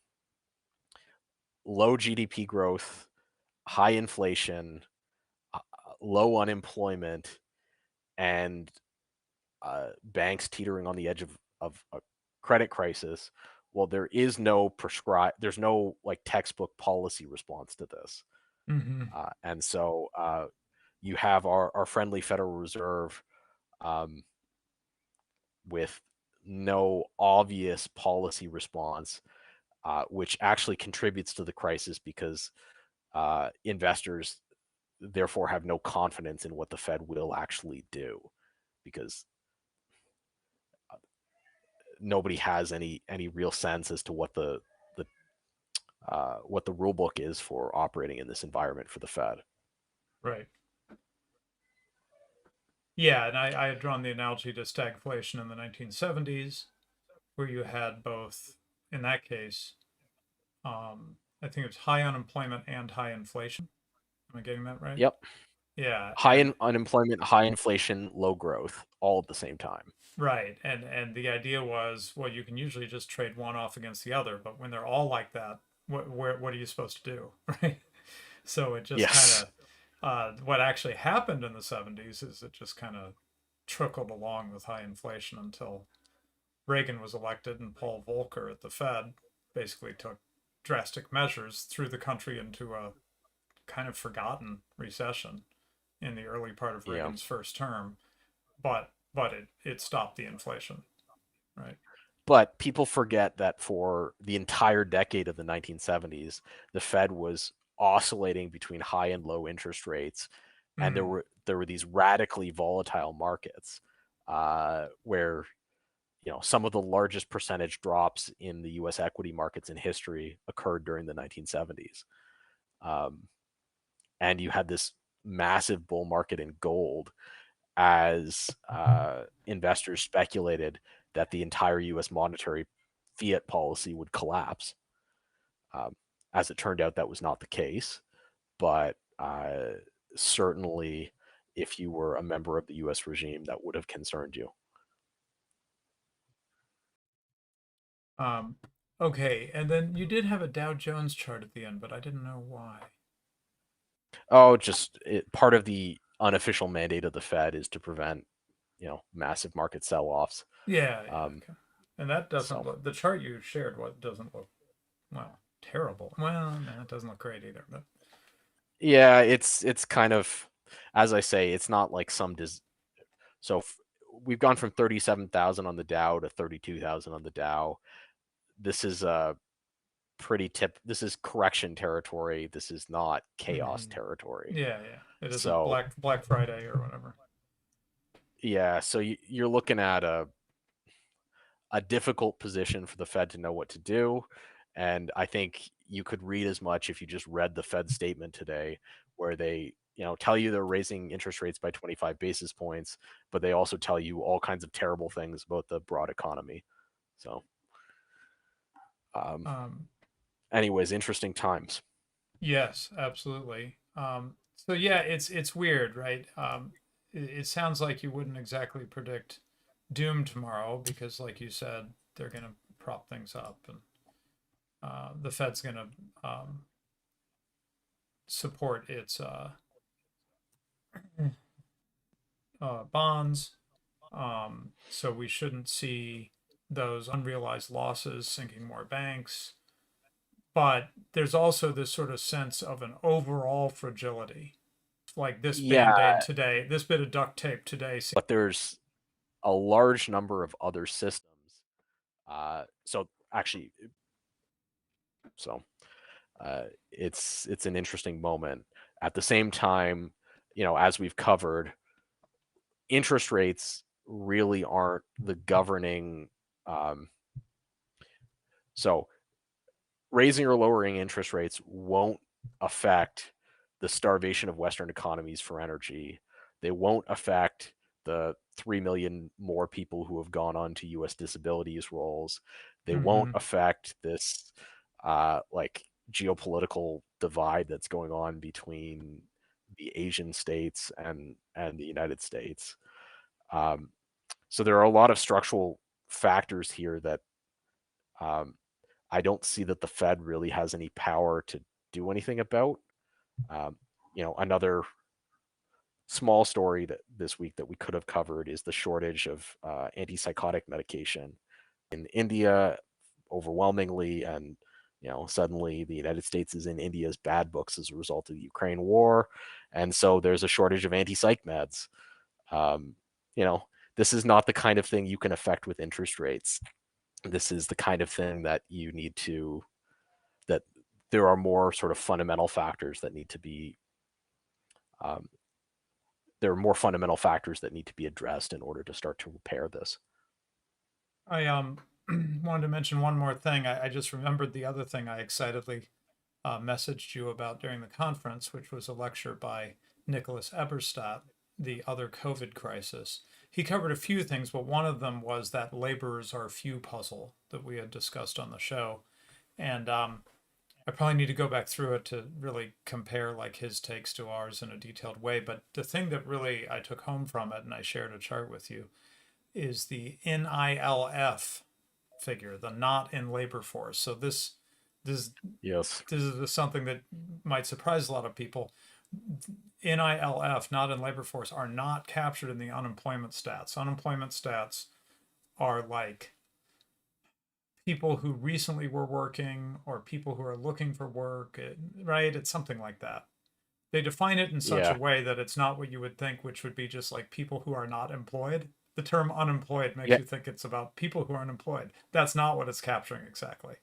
GDP growth, high inflation, low unemployment, and banks teetering on the edge of a credit crisis. Well, there's no like textbook policy response to this. Mm-hmm. And so you have our friendly Federal Reserve um, with no obvious policy response, which actually contributes to the crisis because investors therefore have no confidence in what the Fed will actually do because nobody has any real sense as to what the rule book is for operating in this environment for the Fed. Right. Yeah, and I had drawn the analogy to stagflation in the 1970s, where you had both, in that case, I think it was high unemployment and high inflation. Am I getting that right? Yep. Yeah, High and unemployment, high inflation, low growth, all at the same time. right, and the idea was, well, you can usually just trade one off against the other, but when they're all like that, what are you supposed to do, right? So it just kind Yes. of what actually happened in the 70s is it just kind of trickled along with high inflation until Reagan was elected and Paul Volcker at the Fed basically took drastic measures, threw the country into a kind of forgotten recession in the early part of Yeah. Reagan's first term, but it stopped the inflation, right? But people forget that for the entire decade of the 1970s, the Fed was oscillating between high and low interest rates, and there Mm, were these radically volatile markets where some of the largest percentage drops in the U.S. equity markets in history occurred during the 1970s, um, and you had this massive bull market in gold as investors speculated that the entire U.S. monetary fiat policy would collapse. Um, as it turned out, that was not the case, but certainly, if you were a member of the U.S. regime, that would have concerned you. um, okay, and then you did have a Dow Jones chart at the end, but I didn't know why. Oh, part of the unofficial mandate of the Fed is to prevent massive market sell-offs. Yeah, yeah, Um, okay. And that doesn't so look, the chart you shared, what doesn't look, well, terrible. Well, no, it doesn't look great either, but yeah, it's kind of, as I say, it's not like so we've gone from 37,000 on the Dow to 32,000 on the Dow. This is a this is correction territory. This is not chaos mm-hmm. territory. Yeah, yeah. It isn't So Black Friday or whatever. yeah, so you're looking at a difficult position for the Fed to know what to do. And I think you could read as much if you just read the Fed statement today, where they tell you they're raising interest rates by 25 basis points, but they also tell you all kinds of terrible things about the broad economy. So, um, Um, anyways, interesting times. yes, absolutely. So yeah, it's weird, right? It sounds like you wouldn't exactly predict doom tomorrow because, like you said, they're going to prop things up, and the Fed's going to support its bonds. So we shouldn't see those unrealized losses sinking more banks. But there's also this sort of sense of an overall fragility, like this band-aid Yeah, today, this bit of duct tape today. but there's a large number of other systems. So actually, so it's an interesting moment. At the same time, as we've covered, interest rates really aren't the governing. Um, so raising or lowering interest rates won't affect the starvation of Western economies for energy. They won't affect the 3 million more people who have gone on to US disabilities rolls. They won't Mm-hmm. affect this like geopolitical divide that's going on between the Asian states and the United States. Um, so there are a lot of structural factors here that um, I don't see that the Fed really has any power to do anything about. Um, another small story that this week that we could have covered is the shortage of antipsychotic medication in India, overwhelmingly, and suddenly the United States is in India's bad books as a result of the Ukraine war, and so there's a shortage of anti-psych meds. Um, you know, this is not the kind of thing you can affect with interest rates. This is the kind of thing that you need to that there are more sort of fundamental factors that need to be um, there are more fundamental factors that need to be addressed in order to start to repair this. I wanted to mention one more thing. I just remembered the other thing I excitedly messaged you about during the conference, which was a lecture by Nicholas Eberstadt, the other COVID crisis. He covered a few things, but one of them was that laborers are few puzzle that we had discussed on the show. And I probably need to go back through it to really compare like his takes to ours in a detailed way. But the thing that really I took home from it, and I shared a chart with you, is the NILF figure, the not in labor force. So this Yes. this is something that might surprise a lot of people. NILF, not in labor force, are not captured in the unemployment stats. Unemployment stats are like people who recently were working or people who are looking for work, right? It's something like that. They define it in such a Yeah. way that it's not what you would think, which would be just like people who are not employed. The term unemployed makes Yeah. you think it's about people who are unemployed. That's not what it's capturing exactly.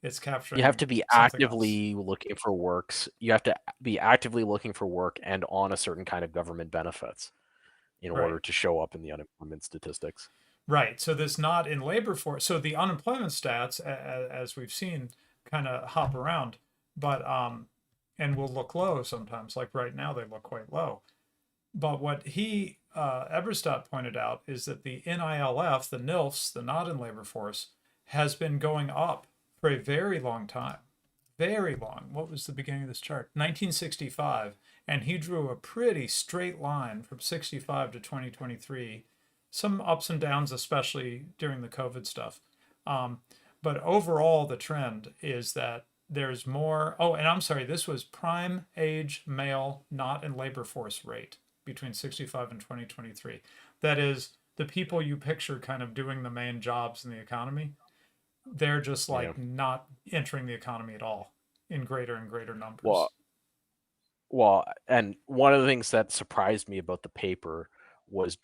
It's You have capturing to be something else. actively looking for works. You have to be actively looking for work and on a certain kind of government benefits in Right. order to show up in the unemployment statistics. Right. So this not in labor force. So the unemployment stats, as we've seen, kind of hop around, but and will look low sometimes. Like right now, they look quite low. But what he Eberstadt pointed out is that the NILF, the NILFs, the not in labor force, has been going up for a very long time. Very long. What was the beginning of this chart? 1965. And he drew a pretty straight line from 65 to 2023. Some ups and downs, especially during the COVID stuff. Um, but overall, the trend is that there's more. Oh, and I'm sorry, this was prime age male, not in labor force rate between 65 and 2023. That is the people you picture kind of doing the main jobs in the economy. They're just Yeah. like not entering the economy at all in greater and greater Well, numbers. and one of the things that surprised me about the paper was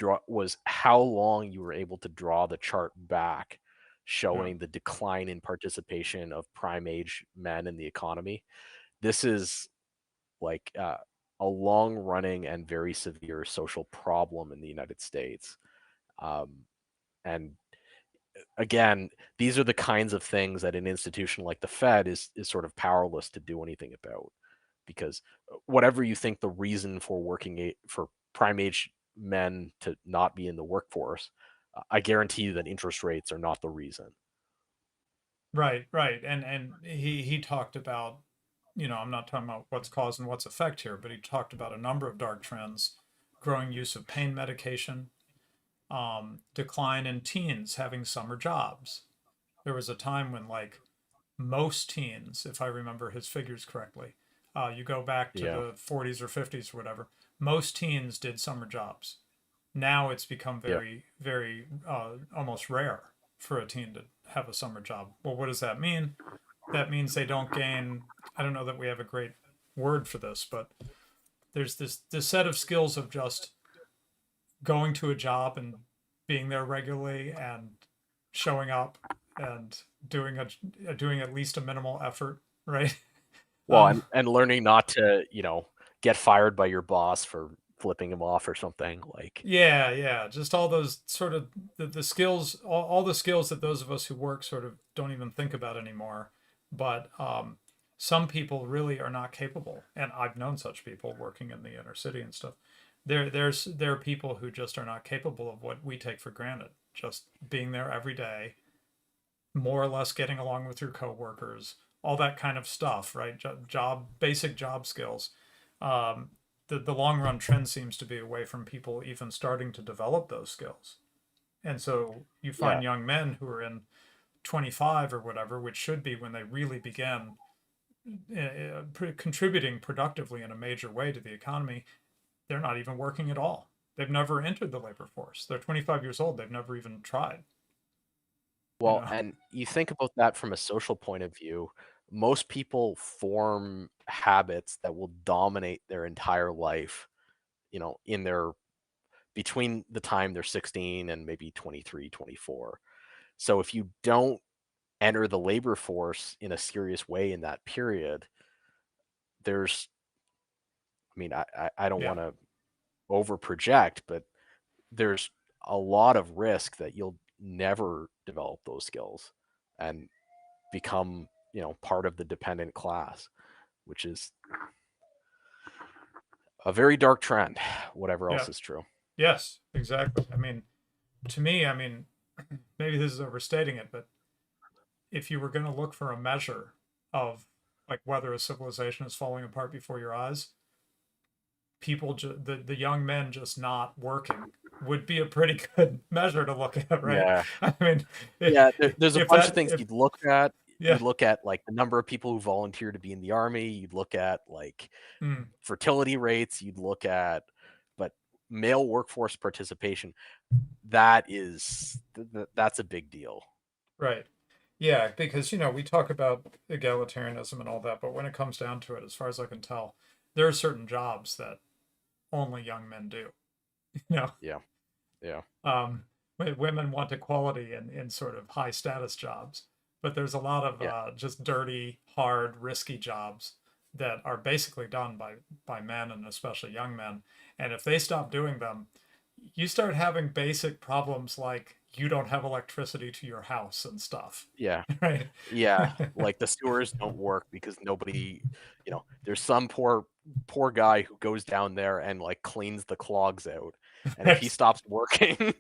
how long you were able to draw the chart back, Yeah. showing the decline in participation of prime age men in the economy. This is like a long running and very severe social problem in the United States. Um, and again, these are the kinds of things that an institution like the Fed is sort of powerless to do anything about, because whatever you think the reason for for prime age men to not be in the workforce, I guarantee you that interest rates are not the reason. Right, right. And he talked about, I'm not talking about what's cause and what's effect here, but he talked about a number of dark trends, growing use of pain medication, decline in teens having summer jobs. There was a time when like most teens, if I remember his figures correctly, you go back to Yeah, the 40s or 50s or whatever, most teens did summer jobs. Now it's become yeah. very, very almost rare for a teen to have a summer job. Well, what does that mean? That means they don't gain. I don't know that we have a great word for this, but there's this set of skills of just going to a job and being there regularly and showing up and doing at least a minimal effort, right? Well, Um, and learning not to, get fired by your boss for flipping him off or something like. yeah, yeah, just all those sort of the skills, all the skills that those of us who work sort of don't even think about anymore. But some people really are not capable, and I've known such people working in the inner city and stuff. There are people who just are not capable of what we take for granted, just being there every day, more or less getting along with your coworkers, all that kind of stuff, right? Basic job skills. Um, the long run trend seems to be away from people even starting to develop those skills. And so you Yeah. find young men who are in 25 or whatever, which should be when they really began contributing productively in a major way to the economy. They're not even working at all. They've never entered the labor force. They're 25 years old. They've never even tried, you Well, know? and you think about that from a social point of view, most people form habits that will dominate their entire life, in their between the time they're 16 and maybe 23, 24. So if you don't enter the labor force in a serious way in that period, there's, I mean, I don't Yeah. want to over project, but there's a lot of risk that you'll never develop those skills and become, part of the dependent class, which is a very dark trend, whatever Yeah. else is true. Yes, exactly. I mean, to me, I mean, maybe this is overstating it, but if you were going to look for a measure of like whether a civilization is falling apart before your eyes, the young men just not working would be a pretty good measure to look at, right? Yeah. I mean, Yeah, there's a if bunch of that things if you'd look at. yeah, You'd look at like the number of people who volunteer to be in the army. You'd look at like mm, fertility rates. You'd look at, but male workforce participation. That is that's a big deal. right. Yeah, because we talk about egalitarianism and all that, but when it comes down to it, as far as I can tell, there are certain jobs that only young men do. You know, Yeah, yeah, women want equality in sort of high status jobs, but there's a lot of yeah, just dirty, hard, risky jobs that are basically done by men and especially young men. And if they stop doing them, you start having basic problems like you don't have electricity to your house and stuff, yeah. right? Yeah, like the sewers don't work because nobody, there's some poor guy who goes down there and like cleans the clogs out. And if he Right. stops working,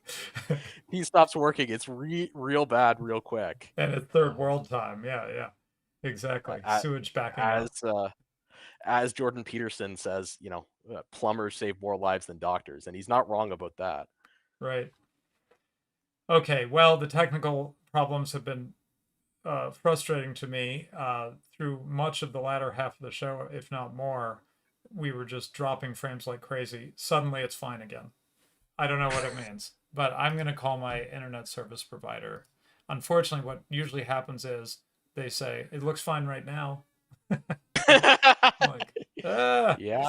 he stops working. It's real bad real quick. And it's third Um, world time. Yeah, yeah. Exactly. a- Sewage backing as up. as Jordan Peterson says, plumbers save more lives than doctors, and he's not wrong about that. Right. Okay. Well, the technical problems have been frustrating to me through much of the latter half of the show, if not more. We were just dropping frames like crazy. Suddenly it's fine again. I don't know what it means, but I'm going to call my internet service provider. Unfortunately, what usually happens is they say, it looks fine right now. I'm like, ah. Yeah,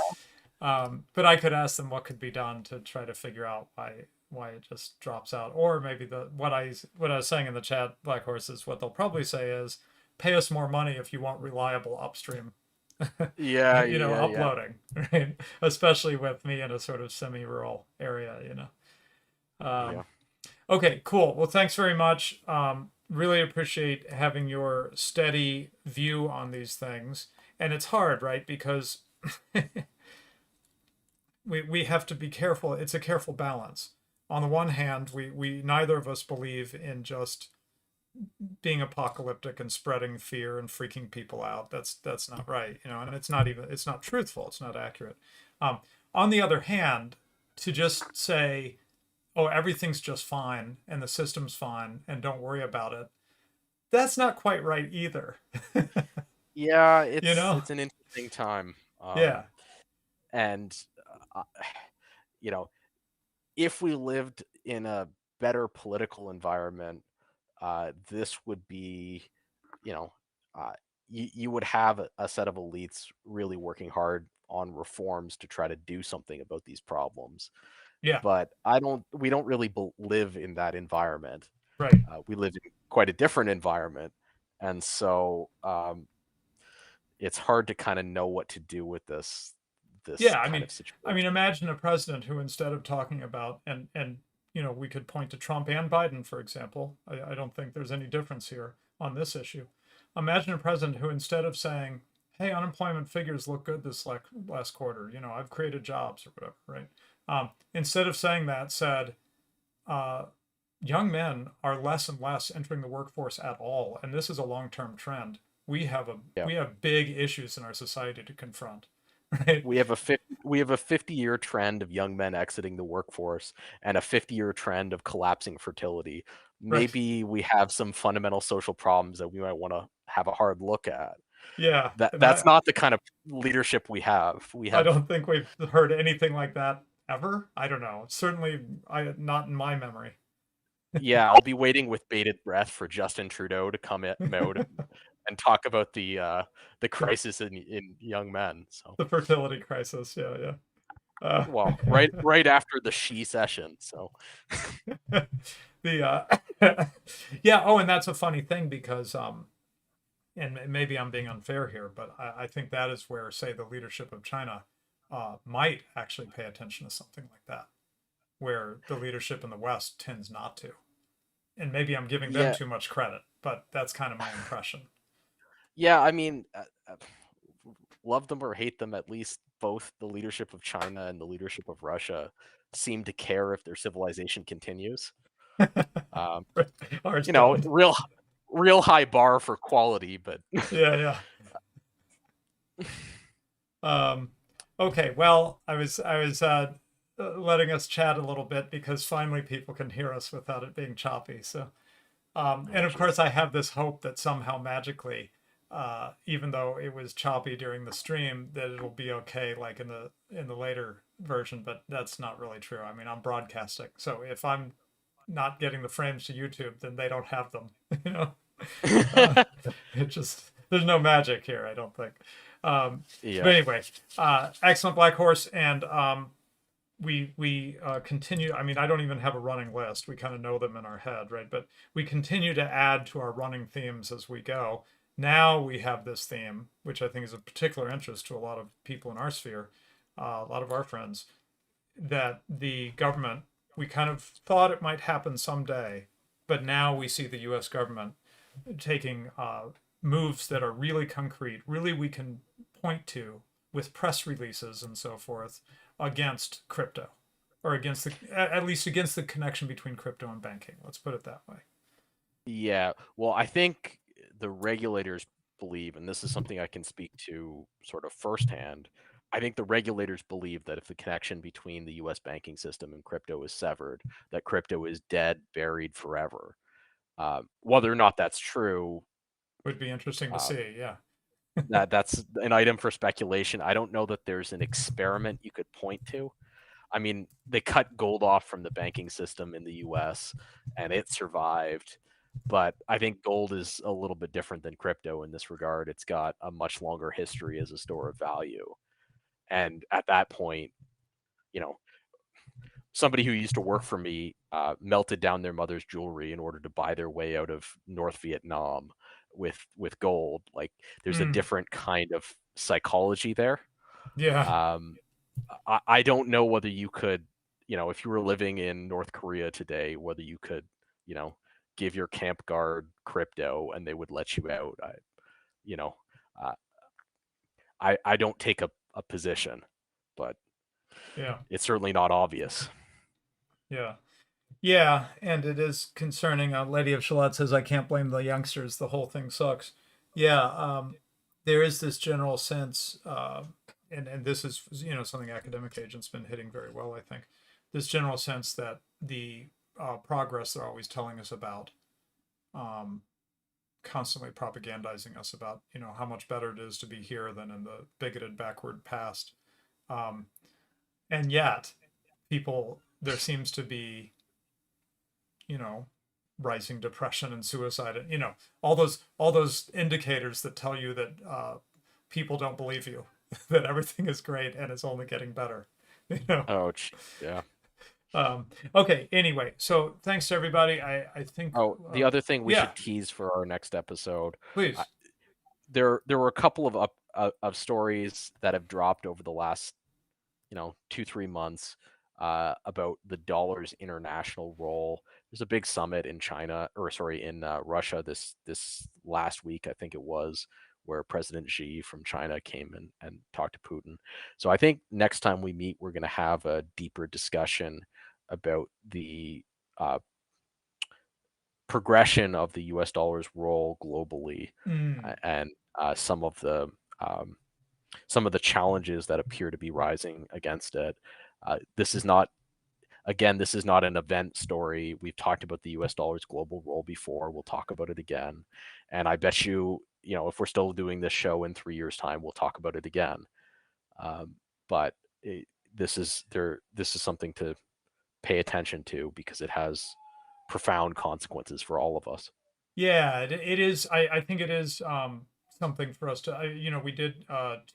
But I could ask them what could be done to try to figure out why it just drops out, or maybe the what I was saying in the chat, Black Horses. What they'll probably say is, pay us more money if you want reliable upstream, yeah, yeah, yeah, uploading, right? Especially with me in a sort of semi-rural area, yeah. Okay, cool. Well, thanks very much. Really appreciate having your steady view on these things, and it's hard, right? Because we have to be careful. It's a careful balance. On the one hand, we neither of us believe in just being apocalyptic and spreading fear and freaking people out. That's not right, and it's not truthful. It's not accurate. Um, on the other hand, to just say, "Oh, everything's just fine and the system's fine and don't worry about it," that's not quite right either. Yeah, you know? it's an interesting time. Yeah. And uh, you know, if we lived in a better political environment, this would be, you know, you would have a set of elites really working hard on reforms to try to do something about these problems. Yeah. But we don't really live in that environment. Right. We live in quite a different environment, and so it's hard to kind of know what to do with this Yeah, kind of I mean, situation. imagine a president who, instead of talking about and we could point to Trump and Biden, for example. I don't think there's any difference here on this issue. Imagine a president who, instead of saying, "Hey, unemployment figures look good this last quarter. I've created jobs or whatever," right? Instead of saying that, said, uh, "Young men are less and less entering the workforce at all, and this is a long-term trend. Yeah. We have big issues in our society to confront." Right? We have a 50-year trend of young men exiting the workforce and a 50-year trend of collapsing fertility. Right. Maybe we have some fundamental social problems that we might want to have a hard look at. Yeah, and That's not the kind of leadership we have. We I have don't think we've heard anything like that ever. I don't know. Certainly, I not in my memory. Yeah, I'll be waiting with bated breath for Justin Trudeau to come out and talk about the the crisis in young men. So, the fertility crisis. Yeah, yeah. well, right after the she session. So, The yeah. Oh, and that's a funny thing because and maybe I'm being unfair here, but I think that is where, say, the leadership of China might actually pay attention to something like that, where the leadership in the West tends not to. And maybe I'm giving them yeah, too much credit, but that's kind of my impression. yeah. I mean, love them or hate them, at least both the leadership of China and the leadership of Russia seem to care if their civilization continues. Um, Ours you know, don't. real high bar for quality, but Yeah, yeah. Um, okay, well, I was letting us chat a little bit because finally people can hear us without it being choppy. So, oh and of jeez. course, I have this hope that somehow magically, even though it was choppy during the stream, that it'll be okay, like in the later version. But that's not really true. I mean, I'm broadcasting, so if I'm not getting the frames to YouTube, then they don't have them. You know, uh, it just there's no magic here. I don't think. Yeah. But anyway, excellent Black Horse, and we continue. I mean, I don't even have a running list. We kind of know them in our head, right? But we continue to add to our running themes as we go. Now we have this theme, which I think is of particular interest to a lot of people in our sphere, a lot of our friends, that the government, we kind of thought it might happen someday, but now we see the US government taking moves that are really concrete, really we can point to with press releases and so forth against crypto, or against the at least against the connection between crypto and banking. Let's put it that way. Yeah. Well, I think the regulators believe, and this is something I can speak to sort of firsthand. I think the regulators believe that if the connection between the US banking system and crypto is severed, that crypto is dead, buried forever. Whether or not that's true, Would be interesting to uh, see. Yeah. that's an item for speculation. I don't know that there's an experiment you could point to. I mean, they cut gold off from the banking system in the US and it survived. But I think gold is a little bit different than crypto in this regard. It's got a much longer history as a store of value. And at that point, you know, somebody who used to work for me melted down their mother's jewelry in order to buy their way out of North Vietnam with gold. Like, there's a Mm, different kind of psychology there. yeah. Um, I don't know whether you could, if you were living in North Korea today, whether you could, you know, give your camp guard crypto and they would let you out. You know, uh, I don't take a position, but Yeah. it's certainly not obvious. Yeah. Yeah, and it is concerning. Lady of Shalott says, I can't blame the youngsters. The whole thing sucks. Yeah, there is this general sense, and this is, something academic agents been hitting very well, I think. This general sense that the progress they're always telling us about, um, constantly propagandizing us about, how much better it is to be here than in the bigoted backward past. Um, and yet, there seems to be, you know, rising depression and suicide, and all those indicators that tell you that people don't believe you, that everything is great and it's only getting better. You know. Oh, yeah. Okay. Anyway, so thanks to everybody. I think. Oh, the other thing we Yeah. should tease for our next episode. I, Please. there were a couple of stories that have dropped over the last 2-3 months about the dollar's international role. There's a big summit in China, or sorry, in Russia this last week, I think it was, where President Xi from China came and talked to Putin. So I think next time we meet, we're going to have a deeper discussion about the uh, progression of the U.S. dollar's role globally, Mm, and some of the some of the challenges that appear to be rising against it. This is not, again, this is not an event story. We've talked about the US dollar's global role before. We'll talk about it again. And I bet you, if we're still doing this show in 3 years' time, we'll talk about it again. Um, but it, this is something to pay attention to because it has profound consequences for all of us. yeah, it is. I think it is something for us to. We did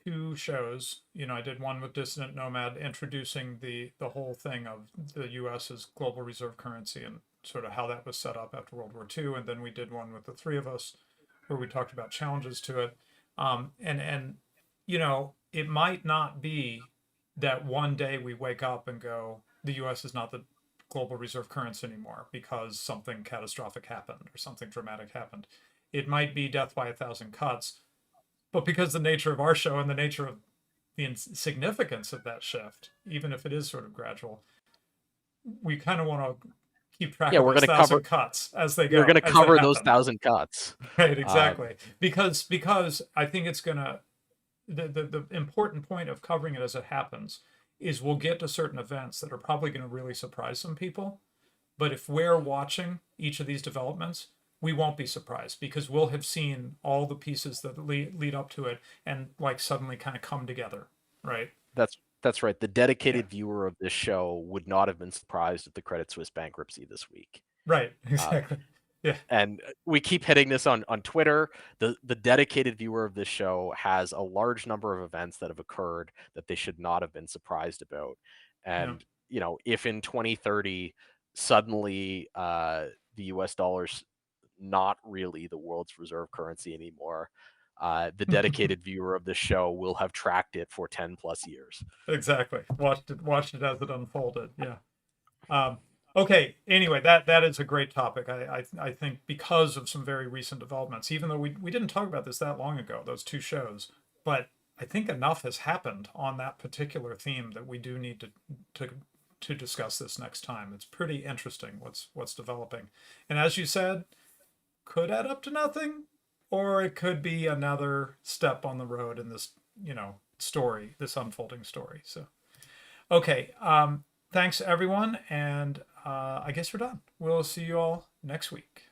two shows. I did one with Dissident Nomad introducing the whole thing of the U.S. as global reserve currency and sort of how that was set up after World War II, and then we did one with the three of us where we talked about challenges to it. And it might not be that one day we wake up and go, the U.S. is not the global reserve currency anymore because something catastrophic happened or something dramatic happened. It might be death by a thousand cuts, but because the nature of our show and the nature of the significance of that shift, even if it is sort of gradual, we kind of want to keep track Yeah, of we're those going to cover. thousand cuts as they We're going go, to as they cover those happen. 1,000 cuts. Right, Um, exactly. Because I think it's gonna the important point of covering it as it happens is we'll get to certain events that are probably going to really surprise some people. But if we're watching each of these developments, we won't be surprised because we'll have seen all the pieces that lead up to it and like suddenly kind of come together, right? that's right. The Yeah, dedicated viewer of this show would not have been surprised at the Credit Suisse bankruptcy this week. right, Um, exactly. Yeah, and we keep hitting this on Twitter. The dedicated viewer of this show has a large number of events that have occurred that they should not have been surprised about. yeah. And if in 2030 suddenly the U.S. dollar's not really the world's reserve currency anymore, the dedicated viewer of this show will have tracked it for 10+ years. Exactly. Watched it as it unfolded. Yeah. Um, okay. Anyway, that is a great topic. I think because of some very recent developments, even though we didn't talk about this that long ago, those two shows, but I think enough has happened on that particular theme that we do need to to discuss this next time. It's pretty interesting what's developing, and as you said, could add up to nothing, or it could be another step on the road in this story, this unfolding story. So. Okay. Thanks, everyone. And I guess we're done. We'll see you all next week.